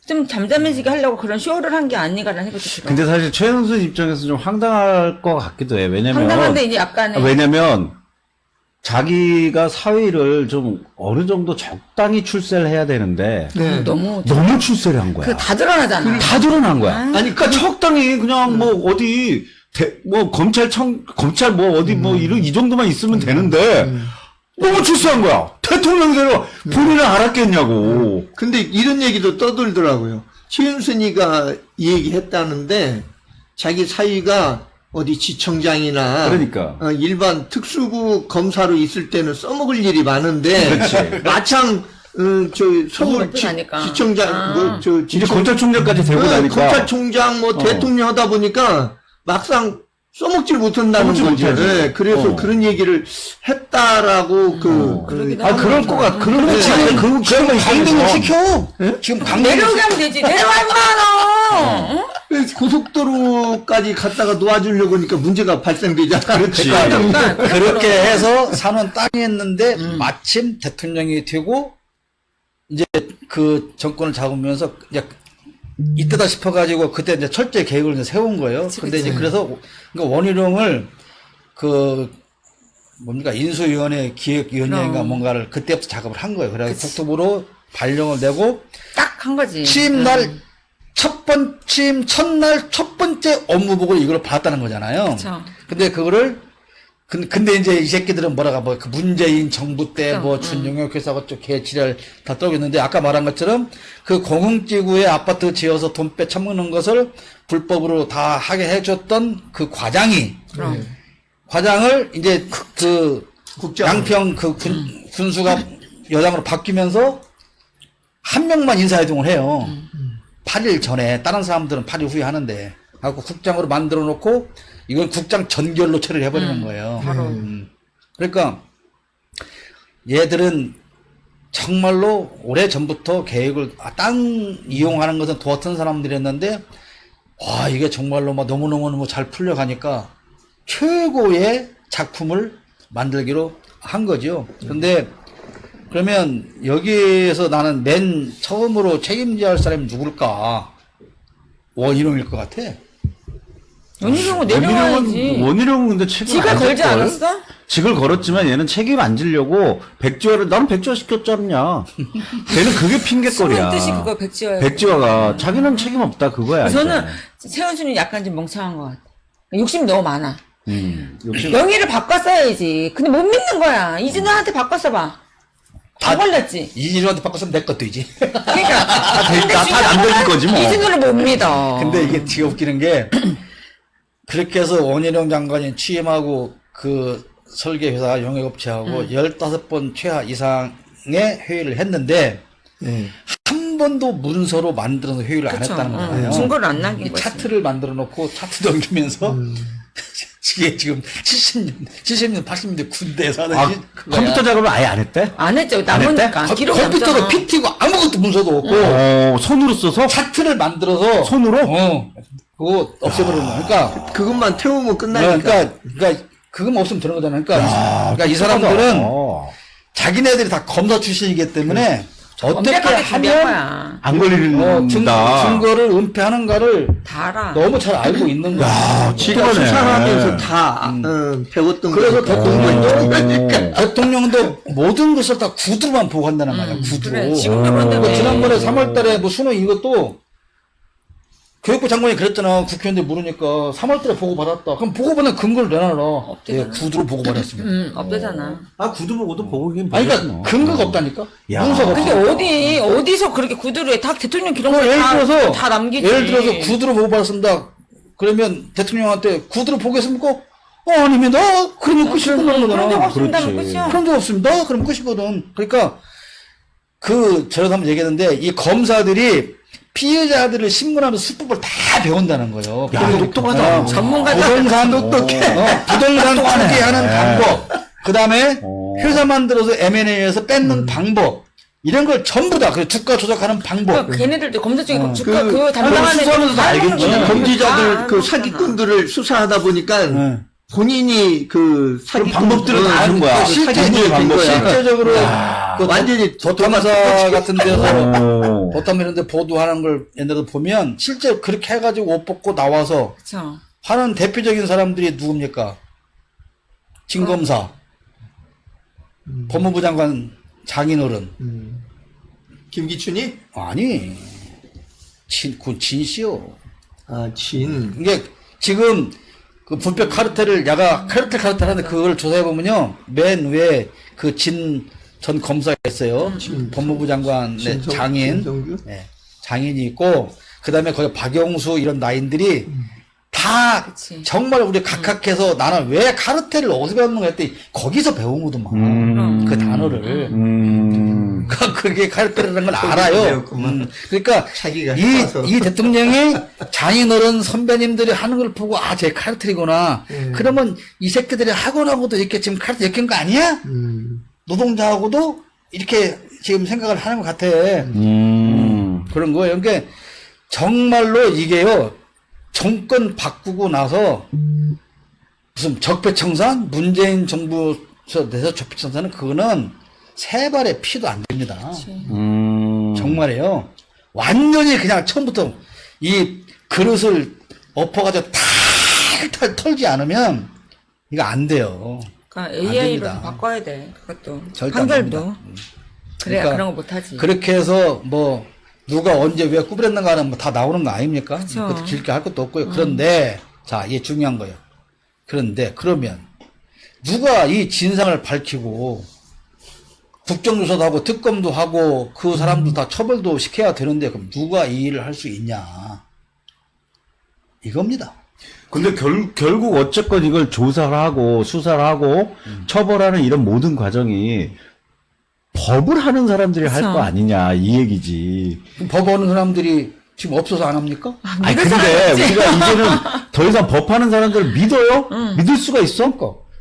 좀 잠잠해지게 하려고 그런 쇼를 한 게 아닌가라는 생각이 들어요. 근데 사실 최은순 입장에서 좀 황당할 것 같기도 해. 왜냐면. 황당한데 이제 약간의. 왜냐면 자기가 사위를 좀 어느 정도 적당히 출세를 해야 되는데. 너무 출세를 한 거야. 다 드러나잖아. 다 드러난 거야. 아니, 그러니까 적당히 그냥 어디 검찰 어디 이 정도만 있으면 되는데 너무 출세한 거야. 대통령이 되려 본인은 알았겠냐고. 근데 이런 얘기도 떠돌더라고요. 최은순이가 이 얘기 했다는데 자기 사위가 어디 지청장이나 그러니까. 일반 특수부 검사로 있을 때는 써먹을 일이 많은데 그렇지. 마창 서울 지청장 이제 검찰총장까지 되고 나니까. 검찰총장 대통령 하다 보니까 막상 써먹질 못한다는 거죠. 네, 그래서 그런 얘기를 했다라고 그럴 것 같아. 그러면 지금 그러면 강등을 시켜. 지금 강등을 내려오면 되지. 내려와 임마 너. 고속도로까지 갔다가 놓아주려고 하니까 문제가 발생되잖아. 그렇지. 그렇게 해서 사는 땅이었는데 마침 대통령이 되고 이제 그 정권을 잡으면서 이제 이때다 싶어가지고 그때 이제 철저히 계획을 이제 세운 거예요. 근데 이제 그래서 원희룡을 인수위원회 기획위원회인가 뭔가를 그때부터 작업을 한 거예요. 그래서 국토부로 발령을 내고 딱 한 거지. 취임날 취임 첫날 첫 번째 업무보고를 이걸 받았다는 거잖아요. 그쵸. 근데 그거를 근데 이제 이 새끼들은 뭐 그 문재인 정부 때 뭐 준용역 회사가 또 개치를 다 떨고 있는데 아까 말한 것처럼 그 공흥지구에 아파트 지어서 돈 빼쳐먹는 것을 불법으로 다 하게 해줬던 그 과장이 과장을 이제 그 국장. 양평 그 군수가 여장으로 바뀌면서 한 명만 인사이동을 해요. 8일 전에 다른 사람들은 8일 후에 하는데 하고 국장으로 만들어 놓고 이건 국장 전결로 처리를 해버리는 거예요. 그러니까 얘들은 정말로 오래 전부터 계획을 땅 이용하는 것은 도왔던 사람들이었는데 와 이게 정말로 막 너무너무 잘 풀려가니까 최고의 작품을 만들기로 한 거죠. 근데 그러면 여기에서 나는 맨 처음으로 책임져야 할 사람이 누굴까? 원희룡일 것 같아. 원희룡은 내려와야지. 원희룡은 근데 책임 직을 안 걸지 질 걸? 않았어? 직을 걸었지만 얘는 책임 안 지려고 백지화를 나는 백지화 시켰잖냐. 걔는 그게 핑계거리야. 숨은 뜻이 그거 백지화야. 백지화가 자기는 책임 없다 그거야. 저는 이제. 최은수는 약간 좀 멍청한 것 같아. 욕심이 너무 많아. 욕심. 명의를 바꿨어야지. 근데 못 믿는 거야. 이진우한테 바꿨어봐. 다 걸렸지. 이진우한테 바꿨으면 내 것도 이지. 그러니까. 다 남겨줄 거지 뭐. 이진우를 못 믿어. 근데 이게 되게 웃기는 게 그렇게 해서 원희룡 장관이 취임하고 그 설계회사 영역업체하고 15번 최하 이상의 회의를 했는데 한 번도 문서로 만들어서 회의를 안 그쵸. 했다는 거잖아요. 증거를 안 남긴 이 거지. 차트를 만들어 놓고 차트 넘기면서 이게 지금 70년, 80년대 군대에서 하는 아, 그거야. 컴퓨터 작업을 아예 안 했대? 안 했죠. 했대? 남으니까. 기록 컴퓨터도 남잖아. PT고 아무것도 문서도 없고 손으로 써서? 차트를 만들어서 손으로? 그거 없애버리는 거야. 그러니까 그것만 태우면 끝나니까. 그러니까 그것만 없으면 되는 거잖아요. 그러니까 이 사람들은 자기네들이 다 검사 출신이기 때문에 어떻게 완벽하게 준비한 하면 거야. 안 걸리는다. 증거를 은폐하는가를 다 알아. 너무 잘 알고 있는 거야. 지가 똑똑하네. 수사하면서 다 배웠던 그래서 거니까. 대통령도 모든 것을 다 구두로만 보고 한다는 거야. 구두로. 그래, 지금도 그런데 지난번에 3월달에 뭐 수능 이것도 교육부 장관이 그랬잖아. 국회의원들 물으니까 3월달에 보고 받았다. 그럼 보고 받는 근거를 내놔라. 예, 구두로 보고 받았습니다. 없대잖아. 아, 구두 보고도 보고 있긴 아니, 그러니까 근거가 없다니까. 야. 문서가 근데 없으니까. 어디서 그렇게 구두로 해? 다 대통령 기록물 예를 들어서 다 남기지. 예를 들어서 구두로 보고 받았습니다. 그러면 대통령한테 구두로 보겠습니까? 아닙니다. 그러면 끝이라는 그런 적 거잖아. 없습니다면 그렇지. 끝이야. 그런 적 없습니다. 그럼 끝이거든. 그러니까 저도 한번 얘기했는데 이 검사들이 피해자들을 신문하면서 수법을 다 배운다는 거예요. 야, 똑똑하다. 전문가다. 부동산 부동산 투기하는 방법. 그 다음에 회사 만들어서 M&A에서 뺏는 방법. 이런 걸 전부 다, 그 주가 조작하는 방법. 그러니까 걔네들도 검사 중에 주가 그- 그거 담당하는 수사하면서 다 알겠지. 범죄자들 그 사기꾼들을 수사하다 보니까 본인이 그 사기꾼 방법들을 다 아는 거야. 실제적인 방법. 거야. 실제적으로 그 완전히 도탐사 같은 데서 오. 도탐 이런 데 보도하는 걸 옛날에 보면 실제 그렇게 해가지고 옷 벗고 나와서 그쵸. 하는 대표적인 사람들이 누굽니까? 진검사, 법무부 장관 장인어른. 김기춘이? 아니, 진씨요. 이게 지금 그 분표 카르텔을 카르텔 하는데 그걸 조사해보면요. 맨 위에 그 전 검사가 있어요. 법무부 장관의 장인. 진성규? 네, 장인이 있고, 그 다음에 거기 박영수 이런 나인들이 다 그치. 정말 우리 각각해서 나는 왜 카르텔을 어디서 배웠는가 했더니 거기서 배운 거더만. 그 단어를. 그게 카르텔이라는 걸 알아요. 배웠구만. 그러니까 자기가 해봐서. 이 대통령이 장인어른 선배님들이 하는 걸 보고 제 카르텔이구나. 그러면 이 새끼들이 학원하고도 이렇게 지금 카르텔 엮인 거 아니야? 노동자하고도 이렇게 지금 생각을 하는 것 같아. 그런 거예요. 그러니까 정말로 이게요. 정권 바꾸고 나서 무슨 적폐청산? 문재인 정부에서 내서 적폐청산은 그거는 세 발의 피도 안 됩니다. 정말이에요. 완전히 그냥 처음부터 이 그릇을 엎어가지고 탈탈 털지 않으면 이거 안 돼요. 그러니까 안 AI로 됩니다. 바꿔야 돼. 그것도. 절대 안 판결도. 됩니다. 그래야 그러니까 그런 거 못하지. 그렇게 해서 뭐 누가 언제 왜 꾸부렸는가 하는 뭐 다 나오는 거 아닙니까? 그쵸. 그것도 길게 할 것도 없고요. 그런데 자, 이게 중요한 거예요. 그런데 그러면 누가 이 진상을 밝히고 국정조사도 하고 특검도 하고 그 사람들 다 처벌도 시켜야 되는데 그럼 누가 이 일을 할 수 있냐 이겁니다. 근데 결국 어쨌건 이걸 조사를 하고 수사를 하고 처벌하는 이런 모든 과정이 법을 하는 사람들이 할 그쵸. 거 아니냐 이 얘기지. 그럼 법 하는 사람들이 지금 없어서 안 합니까? 아니 믿을 근데 사람 없지. 우리가 이제는 더 이상 법하는 사람들을 믿어요? 믿을 수가 있어?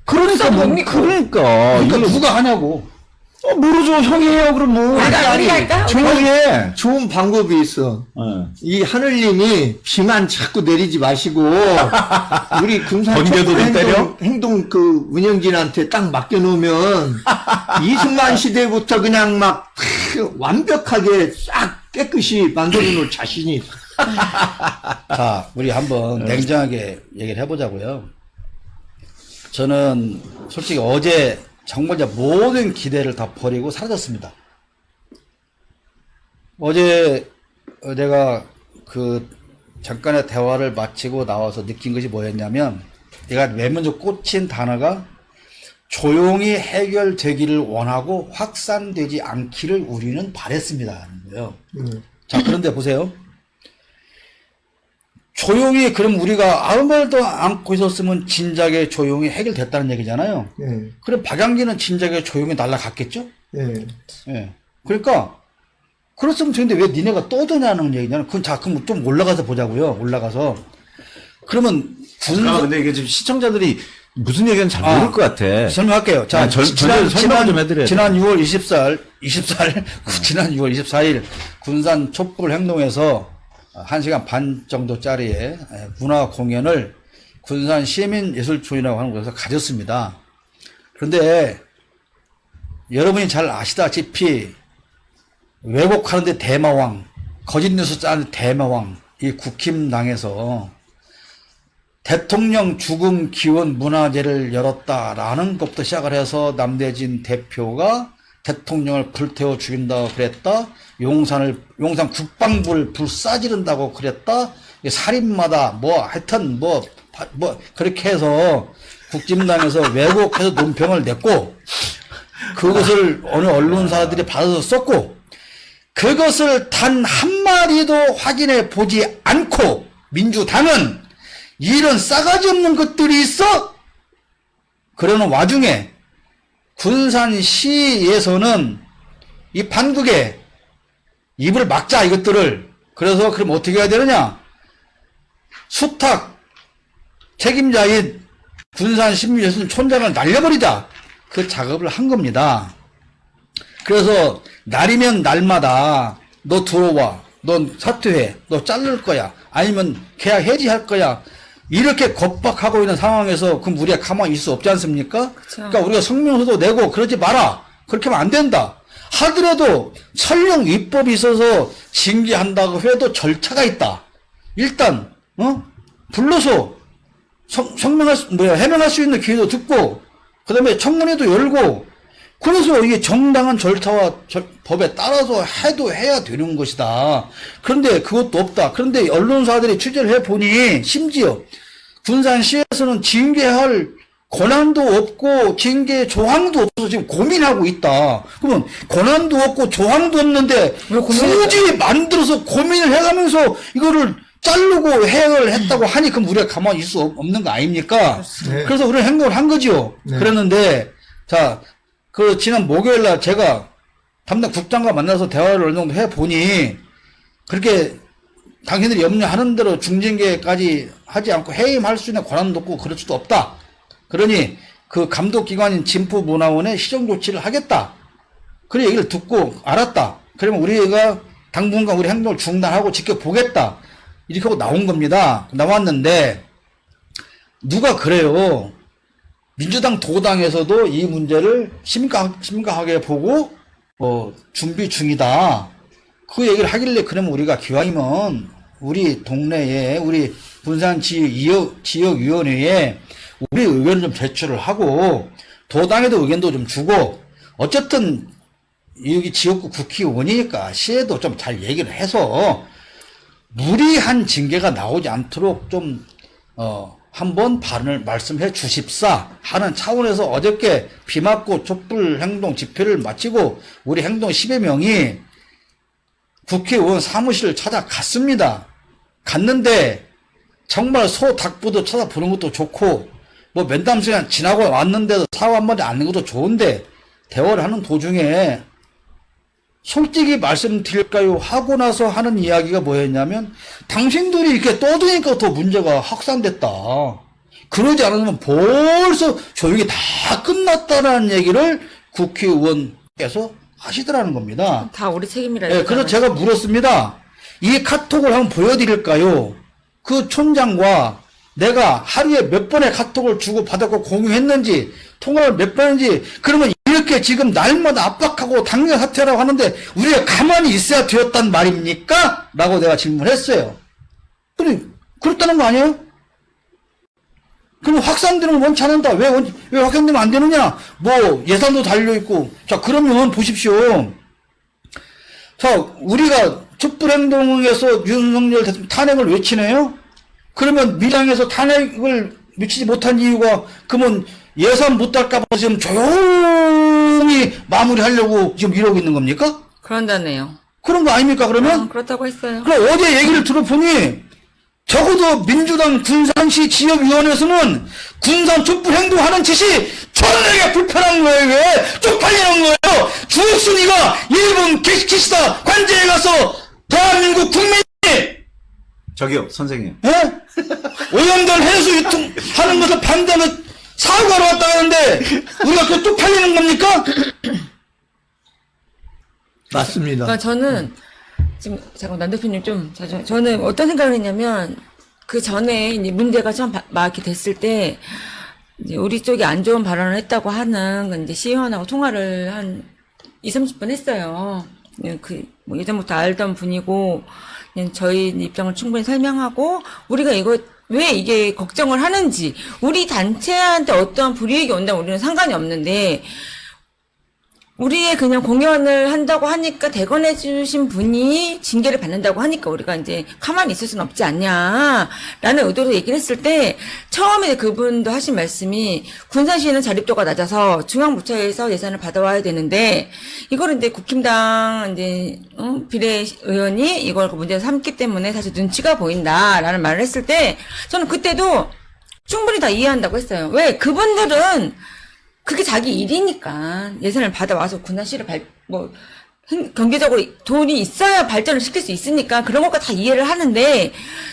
그러니까 뭐, 못 믿고. 그러니까 그러니까 이거 누가 하냐고. 모르죠. 형이 해요 그럼 뭐. 우리가 할까? 형이 해. 좋은 방법이 있어. 어. 이 하늘님이 비만 자꾸 내리지 마시고 우리 금산 번개도 좀 때려? 행동 그 운영진한테 딱 맡겨놓으면 이승만 시대부터 그냥 막 완벽하게 싹 깨끗이 만들어놓을 자신이 있어. 자, 우리 한번 냉정하게 얘기를 해보자고요. 저는 솔직히 어제 정말 모든 기대를 다 버리고 사라졌습니다. 어제 내가 그 잠깐의 대화를 마치고 나와서 느낀 것이 뭐였냐면 내가 맨 먼저 꽂힌 단어가 조용히 해결되기를 원하고 확산되지 않기를 우리는 바랬습니다 하는 거예요. 자, 그런데 보세요. 조용히 그럼 우리가 아무 말도 않고 있었으면 진작에 조용히 해결됐다는 얘기잖아요. 예, 그럼 박양기는 진작에 조용히 날아갔겠죠? 예. 예. 그러니까 그렇으면 좋은데 왜 니네가 떠드냐는 얘기냐면 그럼 좀 올라가서 보자고요. 올라가서 그러면 잠깐만 근데 이게 지금 시청자들이 무슨 얘기하는지 잘 모를 것 같아. 설명할게요. 자, 설명 좀 해드려야 돼. 지난 6월 24일, 지난 6월 24일 군산 촛불 행동에서 1시간 반 정도짜리의 문화 공연을 군산 시민예술촌이라고 하는 곳에서 가졌습니다. 그런데 여러분이 잘 아시다시피 왜곡하는데 대마왕, 거짓뉴스 짜는 대마왕, 이 국힘당에서 대통령 죽음 기원 문화제를 열었다라는 것부터 시작을 해서 남대진 대표가 대통령을 불태워 죽인다고 그랬다. 용산 국방부를 불사지른다고 그랬다. 살인마다 하여튼 그렇게 해서 국진당에서 왜곡해서 논평을 냈고 그것을 어느 언론사들이 받아서 썼고 그것을 단 한마디도 확인해 보지 않고 민주당은 이런 싸가지 없는 것들이 있어? 그러는 와중에 군산시에서는 이 판국에 입을 막자 이것들을. 그래서 그럼 어떻게 해야 되느냐? 수탁 책임자인 군산시민예술촌장을 날려버리자. 그 작업을 한 겁니다. 그래서 날이면 날마다 너 들어와, 넌 사퇴해, 너 자를 거야, 아니면 계약 해지할 거야. 이렇게 겁박하고 있는 상황에서 그럼 우리가 가만히 있을 수 없지 않습니까? 그쵸. 그러니까 우리가 성명서도 내고 그러지 마라. 그렇게 하면 안 된다. 하더라도 설령 위법이 있어서 징계한다고 해도 절차가 있다. 일단 불러서 해명할 수 있는 기회도 듣고 그다음에 청문회도 열고 그래서 이게 정당한 절차와 법에 따라서 해야 되는 것이다. 그런데 그것도 없다. 그런데 언론사들이 취재를 해보니 심지어 군산시에서는 징계할 권한도 없고 징계 조항도 없어서 지금 고민하고 있다. 그러면 권한도 없고 조항도 없는데 굳이 만들어서 고민을 해가면서 이거를 자르고 해결을 했다고 하니 그럼 우리가 가만히 있을 수 없는 거 아닙니까? 네. 그래서 그런 행동을 한 거죠. 네. 그랬는데 자, 지난 목요일 날 제가 담당 국장과 만나서 대화를 어느 정도 해보니 그렇게 당신들이 염려하는 대로 중징계까지 하지 않고 해임할 수 있는 권한도 없고 그럴 수도 없다. 그러니 그 감독기관인 진포문화원에 시정조치를 하겠다. 그런 얘기를 듣고 알았다. 그러면 우리가 당분간 우리 행동을 중단하고 지켜보겠다. 이렇게 하고 나온 겁니다. 나왔는데 누가 그래요. 민주당 도당에서도 이 문제를 심각하게 보고 준비 중이다. 그 얘기를 하길래 그러면 우리가 기왕이면 우리 동네에 우리 군산 지역위원회에 우리 의견을 좀 제출을 하고 도당에도 의견도 좀 주고 어쨌든 여기 지역구 국회의원이니까 시에도 좀 잘 얘기를 해서 무리한 징계가 나오지 않도록 좀 한번 발언을 말씀해 주십사 하는 차원에서 어저께 비 맞고 촛불 행동 집회를 마치고 우리 행동 10여 명이 국회의원 사무실을 찾아갔습니다. 갔는데 정말 소 닭부도 쳐다보는 것도 좋고 뭐 면담 시간 지나고 왔는데도 사과 한마디 안 하는 것도 좋은데 대화를 하는 도중에 솔직히 말씀드릴까요? 하고 나서 하는 이야기가 뭐였냐면 당신들이 이렇게 떠드니까 더 문제가 확산됐다. 그러지 않으면 벌써 조용히 다 끝났다라는 얘기를 국회의원께서 하시더라는 겁니다. 다 우리 책임이라. 네, 그래서 제가 물었습니다. 이 카톡을 한번 보여드릴까요? 그 촌장과 내가 하루에 몇 번의 카톡을 주고받았고 공유했는지 통화를 몇 번 했는지 그러면 이렇게 지금 날마다 압박하고 당뇨 사퇴라고 하는데 우리가 가만히 있어야 되었단 말입니까? 라고 내가 질문했어요. 그렇다는 거 아니에요? 그럼 확산되는 건 원치 않는다. 왜 확산되면 안 되느냐? 뭐 예산도 달려있고. 자, 그러면 보십시오. 자, 우리가 촛불행동에서 윤석열 대통령 탄핵을 외치네요? 그러면 민주당에서 탄핵을 외치지 못한 이유가 그러면 예산 못 달까봐 지금 조용히 마무리하려고 지금 이러고 있는 겁니까? 그런다네요. 그런 거 아닙니까, 그러면? 그렇다고 했어요. 그럼 어제 얘기를 들어보니 적어도 민주당 군산시 지역위원회에서는 군산 촛불 행동하는 짓이 전에게 불편한 거예요. 왜? 쪽팔리는 거예요. 주옥순이가 일본 게시키시다 관제에 가서 대한민국 국민이 저기요, 선생님. 예? 오염된 해수 유통하는 것을 반대하는 사과로 왔다 하는데 우리가 그 쪽팔리는 겁니까? 맞습니다. 그러니까 저는 지금 잠깐 남 대표님 저는 어떤 생각을 했냐면 그 전에 이제 문제가 좀 막 이렇게 됐을 때 이제 우리 쪽이 안 좋은 발언을 했다고 하는 건 이제 시의원하고 통화를 한 20-30분 했어요. 뭐 예전부터 알던 분이고 그냥 저희 입장을 충분히 설명하고 우리가 왜 이게 걱정을 하는지 우리 단체한테 어떠한 불이익이 온다면 우리는 상관이 없는데 우리의 그냥 공연을 한다고 하니까 대건해 주신 분이 징계를 받는다고 하니까 우리가 이제 가만히 있을 수는 없지 않냐라는 의도로 얘기를 했을 때 처음에 그분도 하신 말씀이 군산시는 자립도가 낮아서 중앙부처에서 예산을 받아와야 되는데 이거를 이제 국힘당 이제 비례의원이 이걸 문제를 삼기 때문에 사실 눈치가 보인다라는 말을 했을 때 저는 그때도 충분히 다 이해한다고 했어요. 왜? 그분들은 그게 자기 일이니까 예산을 받아와서 군산시를 경제적으로 돈이 있어야 발전을 시킬 수 있으니까 그런 것과 다 이해를 하는데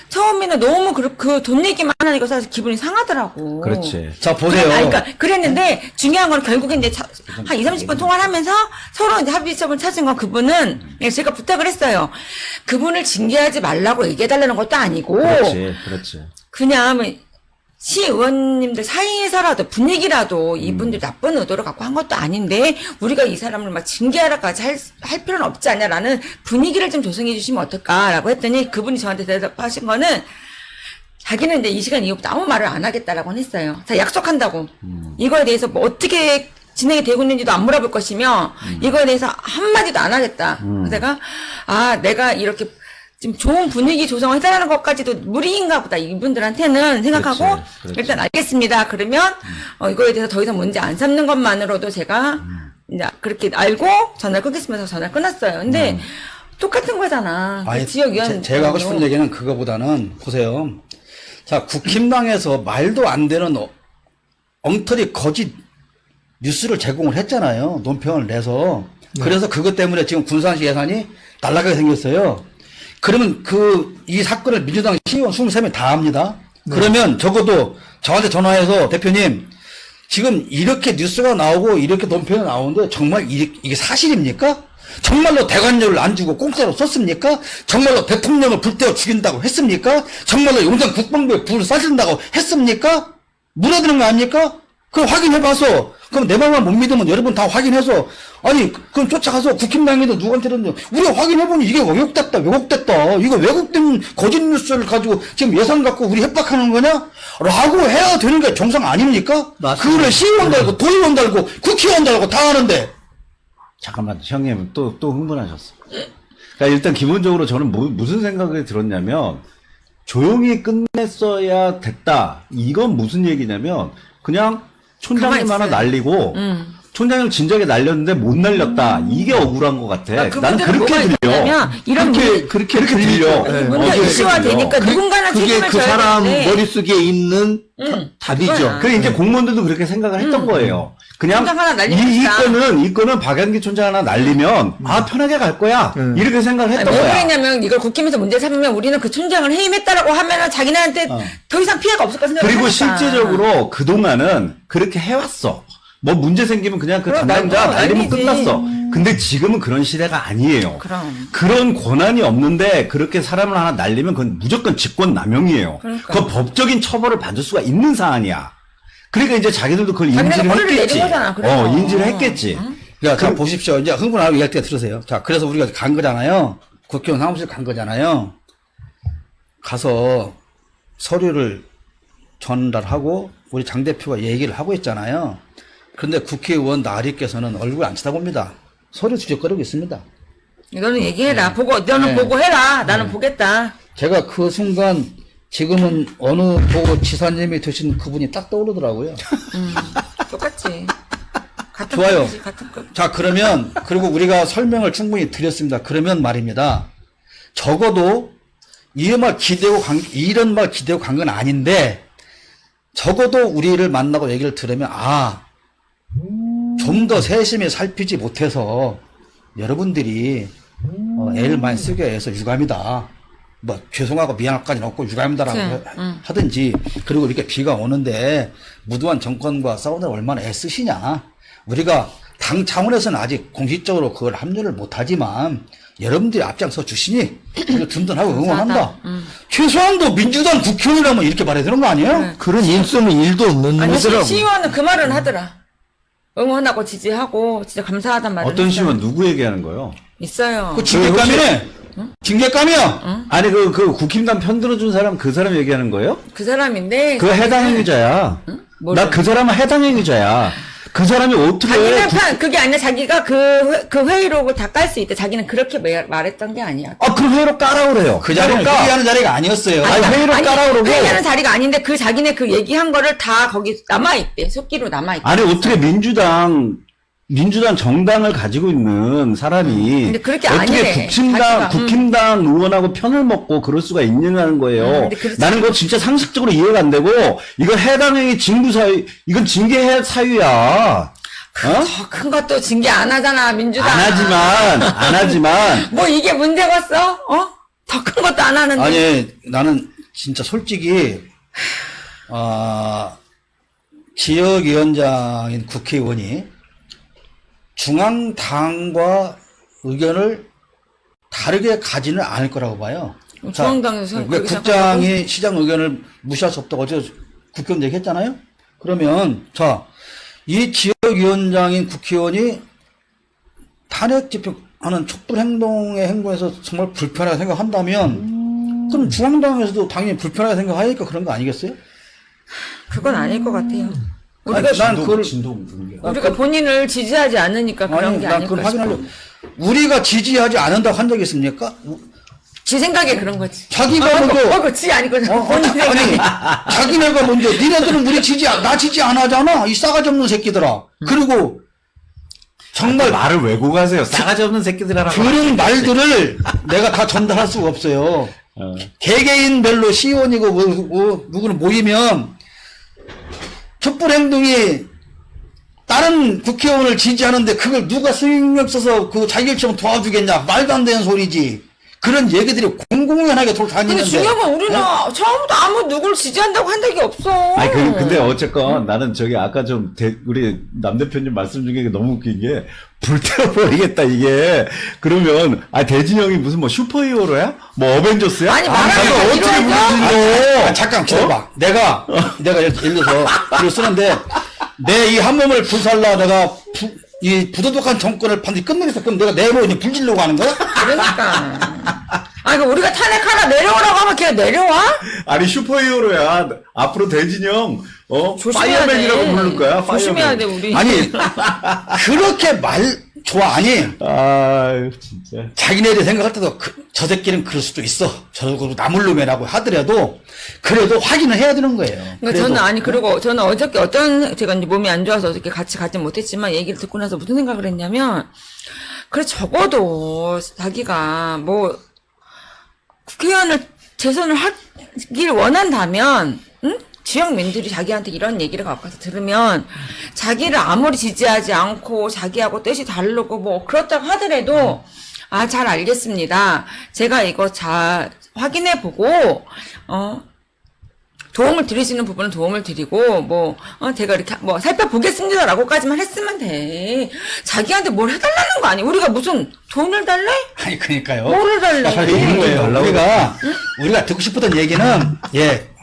처음에는 너무 그 돈 얘기만 하니까 사실 기분이 상하더라고. 그렇지. 자, 보세요. 그러니까 그랬는데 중요한 건 결국에 이제 한 20-30분 통화를 하면서 서로 이제 합의점을 찾은 건 그분은 제가 부탁을 했어요. 그분을 징계하지 말라고 얘기해달라는 것도 아니고. 그렇지. 그냥 시의원님들 사이에서라도 분위기라도 이분들 나쁜 의도를 갖고 한 것도 아닌데 우리가 이 사람을 막 징계하라까지 할 필요는 없지 않냐라는 분위기를 좀 조성해 주시면 어떨까라고 했더니 그분이 저한테 대답하신 거는 자기는 이제 이 시간 이후부터 아무 말을 안 하겠다라고 했어요. 자, 약속한다고. 이거에 대해서 뭐 어떻게 진행이 되고 있는지도 안 물어볼 것이며 이거에 대해서 한마디도 안 하겠다. 그래서 내가 이렇게 지금 좋은 분위기 조성을 해달라는 것까지도 무리인가 보다 이분들한테는 생각하고 그렇지. 일단 알겠습니다. 그러면 이거에 대해서 더 이상 문제 안 삼는 것만으로도 제가 이제 그렇게 알고 전화를 끊겠습니다. 전화를 끊었어요. 근데 똑같은 거잖아. 그 지역위원 제가 하고 싶은 얘기는 그거보다는 보세요. 자, 국힘당에서 말도 안 되는 엉터리 거짓 뉴스를 제공을 했잖아요. 논평을 내서. 그래서 그것 때문에 지금 군산시 예산이 날아가게 생겼어요. 그러면 이 사건을 민주당 시의원 23명 다 합니다. 그러면 적어도 저한테 전화해서 대표님, 지금 이렇게 뉴스가 나오고 이렇게 논평이 나오는데 정말 이게 사실입니까? 정말로 대관료를 안 주고 공짜로 썼습니까? 정말로 대통령을 불태워 죽인다고 했습니까? 정말로 용산 국방부에 불을 쏴준다고 했습니까? 물어드는 거 아닙니까? 그럼 확인해봐서, 그럼 내 말만 못 믿으면 여러분 다 확인해서, 아니, 그럼 쫓아가서 국힘당에도 누구한테든, 우리가 확인해보니 이게 왜곡됐다. 이거 왜곡된 거짓 뉴스를 가지고 지금 예산 갖고 우리 협박하는 거냐? 라고 해야 되는 게 정상 아닙니까? 맞습니다. 그거를 시의원 달고, 도의원 달고, 국회의원 달고 다 하는데. 잠깐만, 형님, 또 흥분하셨어. 그러니까 일단 기본적으로 저는 무슨 생각이 들었냐면, 조용히 끝날 했어야 됐다. 이건 무슨 얘기냐면 그냥 촌장님 하나 가만히 있어요. 날리고 촌장님 진작에 날렸는데 못 날렸다. 이게 억울한 것 같아. 나는 그렇게 들려. 이런 그렇게 들려. 문제가 이슈화 되니까 누군가는 그게 책임을 그 져야 사람 되는데. 머릿속에 있는 답이죠. 그거야. 그래 이제 공무원들도 그렇게 생각을 했던 거예요. 그냥 촌장 하나 날리면 이 건은 박양기 촌장 하나 날리면 편하게 갈 거야. 이렇게 생각을 했던 왜 거야. 그랬냐면 이걸 국힘에서 문제 삼으면 우리는 그 촌장을 해임했다라고 하면은 자기네한테 더 이상 피해가 없을 까 생각을 그리고 하니까. 실제적으로 그동안은 그렇게 해왔어. 뭐 문제 생기면 그냥 그 그럼 담당자 날리면 날리지. 끝났어. 근데 지금은 그런 시대가 아니에요. 그럼. 그런 권한이 없는데 그렇게 사람을 하나 날리면 그건 무조건 직권남용이에요. 그러니까. 그 법적인 처벌을 받을 수가 있는 사안이야. 그러니까 이제 자기들도 그걸 자기네가 인지를 머리를 했겠지. 내린 거잖아, 그래서. 인지를 했겠지. 자, 보십시오. 이제 흥분하고 이야기 때 들으세요. 자, 그래서 우리가 간 거잖아요. 국회의원 사무실 간 거잖아요. 가서 서류를 전달하고 우리 장 대표가 얘기를 하고 있잖아요. 그런데 국회의원 나리께서는 얼굴 안 쳐다봅니다. 서류 주적거리고 있습니다. 너는 얘기해라. 너는 네. 보고 해라. 나는 보겠다. 제가 그 순간 지금은 어느 도지사님이 되신 그분이 딱 떠오르더라고요. 똑같지. 같은 좋아요. 급이지, 같은 급. 자, 그러면, 그리고 우리가 설명을 충분히 드렸습니다. 그러면 말입니다. 적어도, 이런 말 기대고 간 건 아닌데, 적어도 우리를 만나고 얘기를 들으면, 좀 더 세심히 살피지 못해서, 여러분들이, 애를 많이 쓰게 해서 유감이다. 뭐, 죄송하고 미안할 까지는 없고 유감이다라고 하든지, 그리고 이렇게 비가 오는데, 무도한 정권과 싸우느라 얼마나 애쓰시냐. 우리가 당 차원에서는 아직 공식적으로 그걸 합류를 못하지만 여러분들이 앞장서 주시니 든든하고 응원한다. 최소한도 민주당 국회의원이라면 이렇게 말해야 되는 거 아니에요? 그런 인성은 일도 없는 아니, 거더라고. 시의원은 그 말은 하더라. 응원하고 지지하고 진짜 감사하단 말을 어떤 했어요. 시면 누구 얘기하는 거예요? 있어요. 그 징계감이네. 징계감이야. 아니 그 국힘당 편 들어준 사람 그 사람 얘기하는 거예요? 그 사람인데 그 해당 행위자야. 나 그 사람은 해당 행위자야. 그 사람이 어떻게 자기는 그게 아니라 자기가 그 회의록을 다 깔 수 있대. 자기는 그렇게 말했던 게 아니야. 그 회의록 까라 그래요. 그 자리는 회의록 까. 회의하는 자리가 아니었어요. 아니, 회의록 까라 그러고. 회의하는 자리가 아닌데 그 자기네 그 얘기한 거를 다 거기 남아있대. 속기로 남아있대. 아니 어떻게 민주당 정당을 가지고 있는 사람이 근데 그렇게 어떻게 아니래, 자기가. 국힘당 의원하고 편을 먹고 그럴 수가 있느냐는 거예요. 근데 그렇지. 나는 그거 진짜 상식적으로 이해가 안 되고 이건 해당행위 징부 사유, 이건 징계 사유야. 더 큰 것도 징계 안 하잖아, 민주당. 안 하지만 뭐 이게 문제겠어? 더 큰 것도 안 하는데. 아니, 나는 진짜 솔직히, 지역위원장인 국회의원이 중앙당과 의견을 다르게 가지는 않을 거라고 봐요. 중앙당에서 왜 그렇게 국장이 시장 의견을 무시할 수 없다고 어제 국회의원 얘기했잖아요? 그러면, 이 지역위원장인 국회의원이 탄핵 집행하는 촛불 행동에서 정말 불편하게 생각한다면, 그럼 중앙당에서도 당연히 불편하게 생각하니까 그런 거 아니겠어요? 그건 아닐 것 같아요. 우리가 본인을 지지하지 않으니까 그런 게 난 아닐까 그걸 싶어. 확인하려고. 우리가 지지하지 않는다고 한 적이 있습니까? 지 생각에 그런 거지. 자기가 먼저. 그거 지 아니고 본인 생각에. 아니, 자기네가 먼저, 니네들은 나 지지 안 하잖아. 이 싸가지 없는 새끼들아. 그리고, 정말 말을 왜고 가세요? 싸가지 없는 새끼들하라고. 그런 말들을 내가 다 전달할 수가 없어요. 개개인별로 시의원이고 누구는 모이면 촛불 행동이 다른 국회의원을 지지하는데 그걸 누가 신경 써서 그 자기 일처럼 도와주겠냐. 말도 안 되는 소리지. 그런 얘기들이 공공연하게 돌아다니는데. 근데 중요한 건 우리는 처음부터 아무 누굴 지지한다고 한 적이 없어. 아니, 근데 어쨌건 나는 아까 우리 남 대표님 말씀 중에 너무 웃긴 게, 불태워버리겠다, 이게. 그러면, 대진형이 무슨 슈퍼히어로야? 뭐 어벤져스야? 아니, 말하는 거 어떻게 불러주노? 잠깐 기다려봐. 내가 예를 들어서 글을 쓰는데, 내 이 한 몸을 불살라 내가 이 부도덕한 정권을 반드시 끝내겠어. 그럼 내가 내 몸을 불질려고 하는 거야? 그러니까. 아니, 우리가 탄핵하라 내려오라고 하면 걔가 내려와? 아니, 슈퍼히어로야. 앞으로 대진형, 조심해야 파이어맨이라고 돼. 부를 거야, 조심해야 파이어맨. 돼, 우리. 아니, 그렇게 좋아. 아니, 아유, 진짜. 자기네들이 생각할 때도 저 새끼는 그럴 수도 있어. 저러고 나물 놈이라고 하더라도 그래도 확인을 해야 되는 거예요. 그러니까 그래도. 저는 아니 그리고 저는 어저께 제가 이제 몸이 안 좋아서 어저께 같이 가지 못했지만 얘기를 듣고 나서 무슨 생각을 했냐면 그래 적어도 자기가 뭐 국회의원을 재선을 하길 원한다면 응? 지역민들이 자기한테 이런 얘기를 갖고 와서 들으면 자기를 아무리 지지하지 않고 자기하고 뜻이 다르고 뭐 그렇다고 하더라도 아, 잘 알겠습니다. 제가 이거 잘 확인해 보고 도움을 드릴 수 있는 부분은 도움을 드리고 제가 이렇게 살펴보겠습니다라고까지만 했으면 돼. 자기한테 뭘 해달라는 거 아니야? 우리가 무슨 돈을 달래? 아니 그러니까요. 뭐를 달래? 이런 거예요. 우리가 듣고 싶었던 얘기는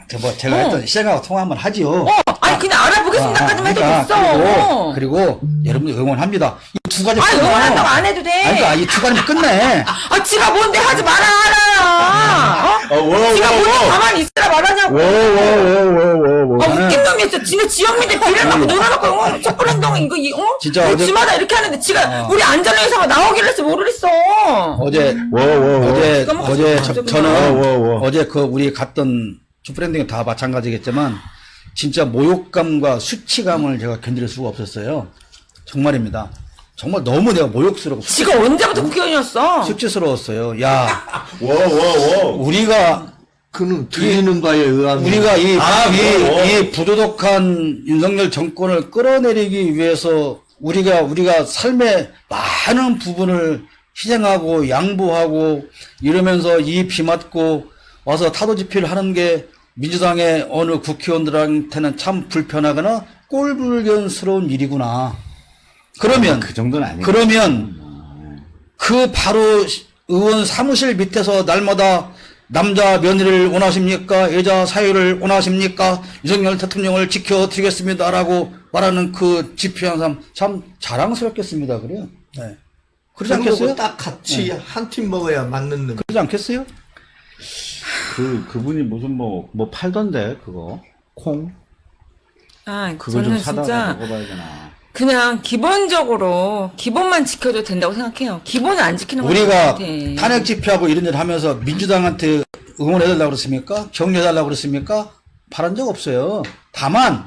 제가 했던 시장하고 통화 한번 하지요. 아니 그냥 알아보겠습니다까지만 해도 됐어. 그리고 여러분들 응원합니다. 이 두 가지. 아니 응원한다고 안 해도 돼. 아니 그러니까 이 두 가지면 끝내. 아 지가 뭔데 하지 말아라. 지가 뭔데 가만히 있으라 말하냐고. 웃긴 놈이었어. 지가 지역민들 비를 맞고 놀아놓고 촛불 행동 이거 진짜 어제 지마다 이렇게 하는데 지가 우리 안전회사가 나오길래 모르겠어. 저는 어제 우리 갔던 슈프랜딩 다 마찬가지겠지만 진짜 모욕감과 수치감을 제가 견딜 수가 없었어요. 정말입니다. 정말 너무 내가 모욕스럽고 지가 언제부터 국회의원이었어? 수치스러웠어요. 야, 워. 우리가 그는 들리는 바에 의하면 우리가 이 부도덕한 윤석열 정권을 끌어내리기 위해서 우리가 삶의 많은 부분을 희생하고 양보하고 이러면서 이 비 맞고 와서 타도집필을 하는 게 민주당의 어느 국회의원들한테는 참 불편하거나 꼴불견스러운 일이구나. 그러면 그 정도는 아니에요. 그러면 그 바로 의원 사무실 밑에서 날마다 남자 며느리를 원하십니까? 여자 사유를 원하십니까? 윤석열 대통령을 지켜드리겠습니다라고 말하는 그 집회한 사람 참 자랑스럽겠습니다. 그래요. 네. 그러지 않겠어요? 딱 같이 한 팀 먹어야 맞는 놈. 그러지 않겠어요? 그분이 무슨 뭐 팔던데, 그거. 콩? 그거 좀 저는 사다가 진짜 먹어봐야 되나. 그냥 기본적으로 기본만 지켜도 된다고 생각해요. 기본을 안 지키는 건 우리가 잘못해. 탄핵 집회하고 이런 일 하면서 민주당한테 응원해달라고 그랬습니까? 격려해달라고 그랬습니까? 바란 적 없어요. 다만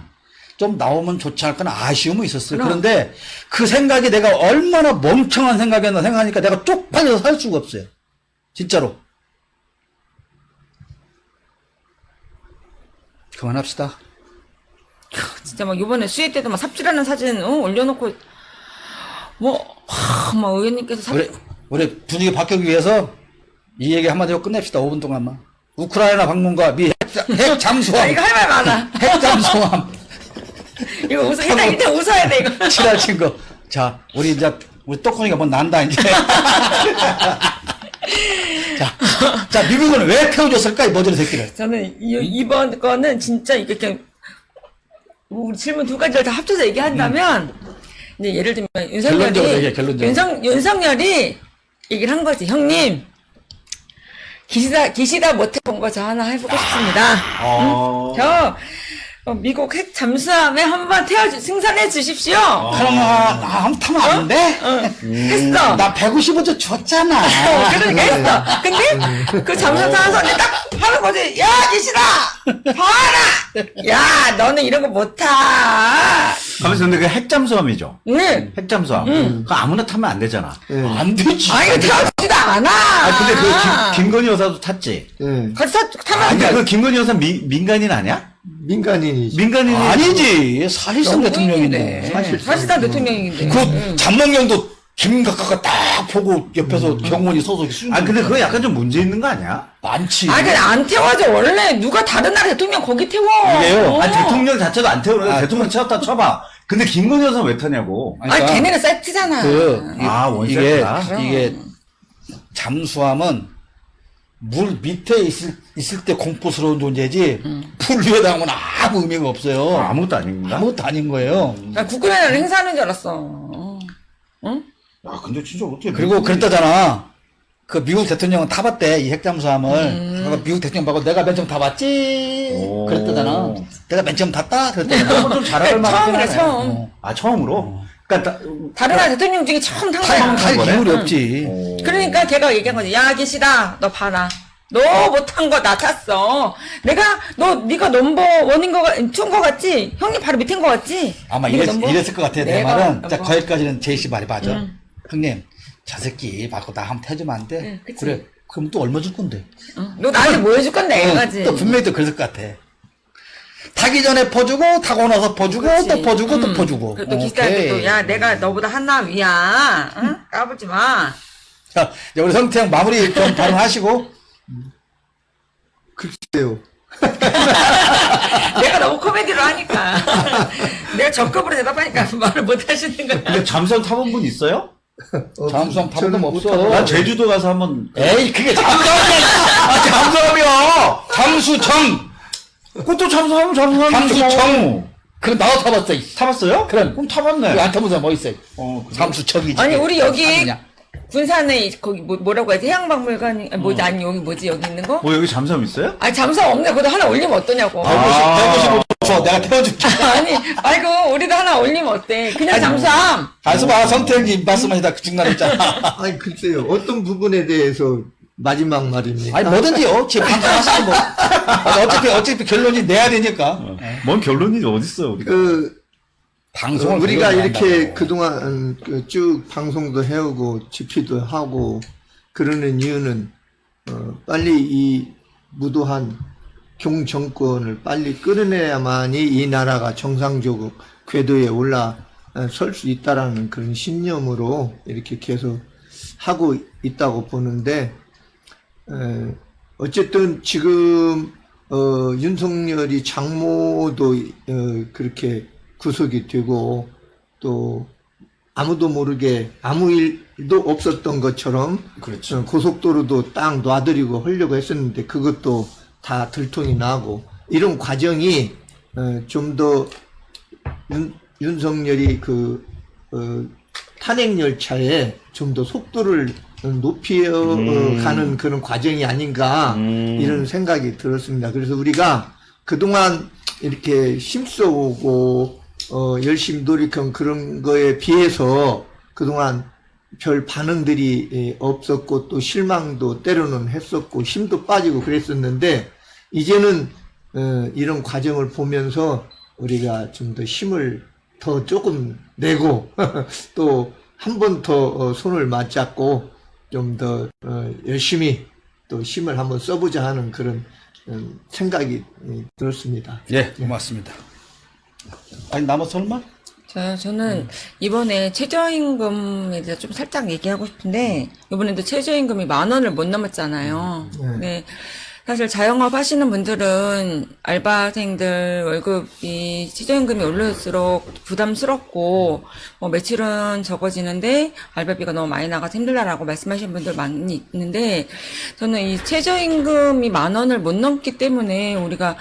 좀 나오면 좋지 않을까 아쉬움은 있었어요. 그런데 그 생각이 내가 얼마나 멍청한 생각이었나 생각하니까 내가 쪽팔려서 살 수가 없어요. 진짜로. 그만합시다. 진짜 막 이번에 수해 때도 막 삽질하는 사진 올려놓고 막 의원님께서 우리 분위기 바뀌기 위해서 이 얘기 한마디로 끝냅시다. 5분 동안만. 우크라이나 방문과 미 핵 잠수함. 이거 할 말 많아. 핵 잠수함. 이거 일단 웃어야 돼 이거. 친한 친구. 자, 우리 떡콩이가 뭐 난다 이제. 자, 미국은 왜 태워줬을까 이 머저리 새끼를. 저는 이번 거는 진짜 이게 그냥 우리 질문 두 가지를 다 합쳐서 얘기한다면 이제 예를 들면 결론적으로 얘기해, 결론적으로. 윤석열이 얘기를 한 거지. 형님 기시다 못 해본 거 저 하나 해보고 싶습니다. 저 미국 핵 잠수함에 한번 승선해 주십시오. 그럼 한번 타면 안 돼? 했어. 나 150원째 줬잖아. 그러니까 했어. 근데 그 잠수함 타는 사람이 딱 하는 거지. 야 기시다 봐라. 야 너는 이런 거 못 타. 가만있어, 근데 그 핵잠수함이죠? 응. 핵잠수함. 그거 아무나 타면 안 되잖아. 안 되지. 아니 태워주지도 않아. 근데 그 김건희 여사도 탔지? 예. 같이 타면 아니, 돼. 그 김건희 여사 민간인 아니야? 민간인이지. 민간인이. 아니지. 사실상 대통령이네. 사실상 대통령인데. 그 잠몽경도 김각각가 딱 보고 옆에서 경원이 서서 근데 그거 약간 좀 문제 있는 거 아니야? 많지. 근데 안 태워져. 원래 누가 다른 나라 대통령 거기 태워. 이게요. 대통령 자체도 안 태우는데 대통령 채웠다 쳐봐. 근데 김건희 여사 왜 타냐고. 그러니까 걔네는 세트잖아. 원세트다. 이게 잠수함은 물 밑에 있을 때 공포스러운 존재지 풀 위에 나오면 아무 의미가 없어요. 아무것도 아닌가? 아무것도 아닌 거예요. 나 국군의원을 행사하는 줄 알았어. 응? 야, 근데 진짜 어떻게. 그리고 그랬다잖아. 그 미국 대통령은 타봤대, 이 핵잠수함을. 그래서 미국 대통령 보고 내가 맨 처음 타봤지. 오. 그랬다잖아. 내가 맨 처음 탔다? 그랬다잖아. 좀 잘할 만하긴 처음이래, 하네. 처음. 처음으로? 그러니까 다른 나라 대통령 중에 처음 탄 거야. 탈 거네? 이유이 없지. 그러니까 걔가 얘기한 거지. 야, 기시다. 너 봐라. 너 못한 거 나 탔어. 네가 넘버 원인 투인 거 같지? 형님 바로 밑인 거 같지? 아마 네가 넘버- 이랬을 것 같아. 내 내가 말은, 자, 넘버- 거기까지는 제이씨 말이 맞아. 형님, 저 새끼 받고 나 한번 태주면 안 돼? 응, 그치. 그래. 그럼 또 얼마 줄 건데? 너 나한테 뭐 해줄 건데? 이거지. 또 분명히 또 그랬을 것 같아. 타기 전에 퍼주고, 타고 나서 퍼주고, 그렇지. 또 퍼주고, 또 퍼주고. 그리고 또 기사한테 또, 오케이. 야, 내가 너보다 한나 위야. 응? 까불지 마. 자, 이제 우리 성태형 마무리 좀 발언하시고. 글쎄요. 내가 너무 코미디로 하니까. 내가 적극으로 대답하니까 말을 못 하시는 거야. 근데 잠수함 타본 분 있어요? 잠수함 타본 저는 건 못 없어. 타봐요. 난 제주도 가서 한번 에이, 그게 잠수함이야! 아, 잠수함이야! 잠수정! 그것도 잠수함 잠수정! 그럼 나도 타봤어, 이. 타봤어요? 그럼. 그럼 타봤네. 그안 타본 사람 뭐 있어? 그래? 잠수척이지. 아니, 우리 여기 아니냐. 군산에 거기 뭐라고 하지? 해양박물관이, 뭐지? 아니, 여기 뭐지? 여기 있는 거? 여기 잠수함 있어요? 아니, 잠수함 없네. 그것도 하나 올리면 어떠냐고. 155초 내가 태워줄게. 아니, 아이고, 우리도 하나 올리면 어때? 그냥 잠수함! 안수 봐, 성태형님 말씀하시다 그 중간했잖아. 아니, 글쎄요. 어떤 부분에 대해서 마지막 말입니까? 아니, 뭐든지요. 지금 방송하시는 뭐. 아니, 어차피 결론이 내야 되니까. 뭔 결론이 어딨어요, 우리가. 방송을 우리가 결론을 이렇게 한다고. 그동안 쭉 방송도 해오고 집회도 하고 그러는 이유는 빨리 이 무도한 경정권을 빨리 끌어내야만이 이 나라가 정상적 궤도에 올라설 수 있다라는 그런 신념으로 이렇게 계속 하고 있다고 보는데 어쨌든 지금 윤석열이 장모도 그렇게 구속이 되고 또 아무도 모르게 아무 일도 없었던 것처럼 그렇죠. 고속도로도 딱 놔드리고 하려고 했었는데 그것도 다 들통이 나고 이런 과정이 좀 더 윤석열이 탄핵 열차에 좀 더 속도를 높여 가는 그런 과정이 아닌가 이런 생각이 들었습니다. 그래서 우리가 그동안 이렇게 힘써오고 열심히 노력한 그런 거에 비해서 그동안 별 반응들이 없었고 또 실망도 때로는 했었고 힘도 빠지고 그랬었는데 이제는 이런 과정을 보면서 우리가 좀 더 힘을 더 조금 내고 또 한 번 더 손을 맞잡고 좀 더 열심히 또 힘을 한번 써보자 하는 그런 생각이 들었습니다. 예, 고맙습니다. 아니, 남아 설마? 저는 이번에 최저임금에 대해서 좀 살짝 얘기하고 싶은데, 이번에도 최저임금이 10,000원을 못 넘었잖아요. 네. 사실 자영업 하시는 분들은 알바생들 월급이 최저임금이 올를수록 부담스럽고, 매출은 적어지는데, 알바비가 너무 많이 나가서 힘들다라고 말씀하시는 분들 많이 있는데, 저는 이 최저임금이 10,000원을 못 넘기 때문에 우리가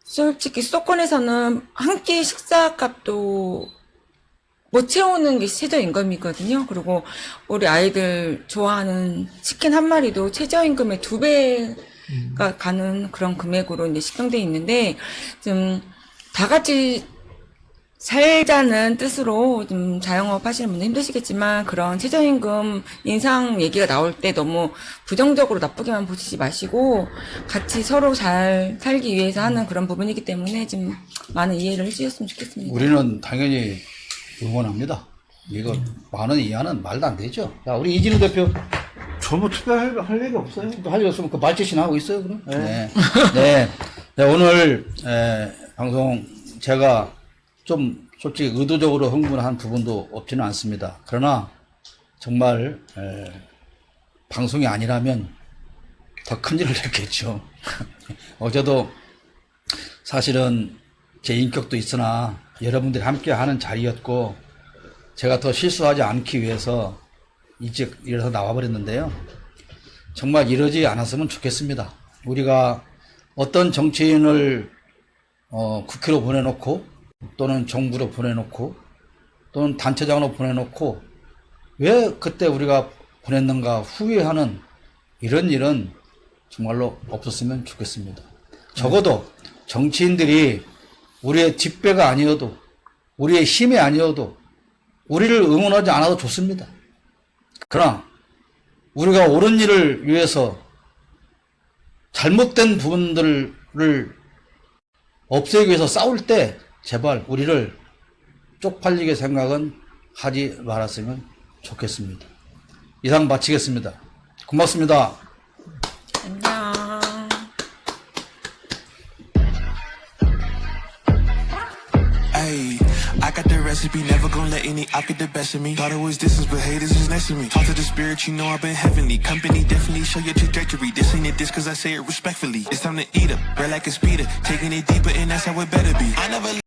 솔직히 수도권에서는 한 끼 식사값도 못 채우는 게 최저임금이거든요. 그리고 우리 아이들 좋아하는 치킨 한 마리도 최저임금의 2배가 가는 그런 금액으로 이제 식정돼 있는데, 좀 다 같이 살자는 뜻으로 좀 자영업 하시는 분들 힘드시겠지만 그런 최저임금 인상 얘기가 나올 때 너무 부정적으로 나쁘게만 보시지 마시고 같이 서로 잘 살기 위해서 하는 그런 부분이기 때문에 좀 많은 이해를 해주셨으면 좋겠습니다. 우리는 당연히 응원합니다. 이거 10,000원 이하는 말도 안 되죠. 자, 우리 이진우 대표. 저 뭐 투표할 얘기 없어요. 할 일 없으면 그 말짓이나 하고 있어요, 그럼? 네. 네. 네, 오늘, 방송 제가 좀 솔직히 의도적으로 흥분한 부분도 없지는 않습니다. 그러나 정말, 방송이 아니라면 더 큰일을 냈겠죠. 어제도 사실은 제 인격도 있으나 여러분들이 함께 하는 자리였고 제가 더 실수하지 않기 위해서 일찍 일어서 나와버렸는데요. 정말 이러지 않았으면 좋겠습니다. 우리가 어떤 정치인을 국회로 보내놓고 또는 정부로 보내놓고 또는 단체장으로 보내놓고 왜 그때 우리가 보냈는가 후회하는 이런 일은 정말로 없었으면 좋겠습니다. 적어도 정치인들이 우리의 뒷배가 아니어도 우리의 힘이 아니어도 우리를 응원하지 않아도 좋습니다. 그러나 우리가 옳은 일을 위해서 잘못된 부분들을 없애기 위해서 싸울 때 제발 우리를 쪽팔리게 생각은 하지 말았으면 좋겠습니다. 이상 마치겠습니다. 고맙습니다. 안녕. Ayy, I got the recipe, never gonna let any op get the best of me. Thought it was distance, but haters is next to me. Talk to the spirit, you know I've been heavenly. Company definitely show your trajectory. This ain't a diss cause I say it respectfully. It's time to eat up, red like a speeder. Taking it deeper and that's how it better be. I never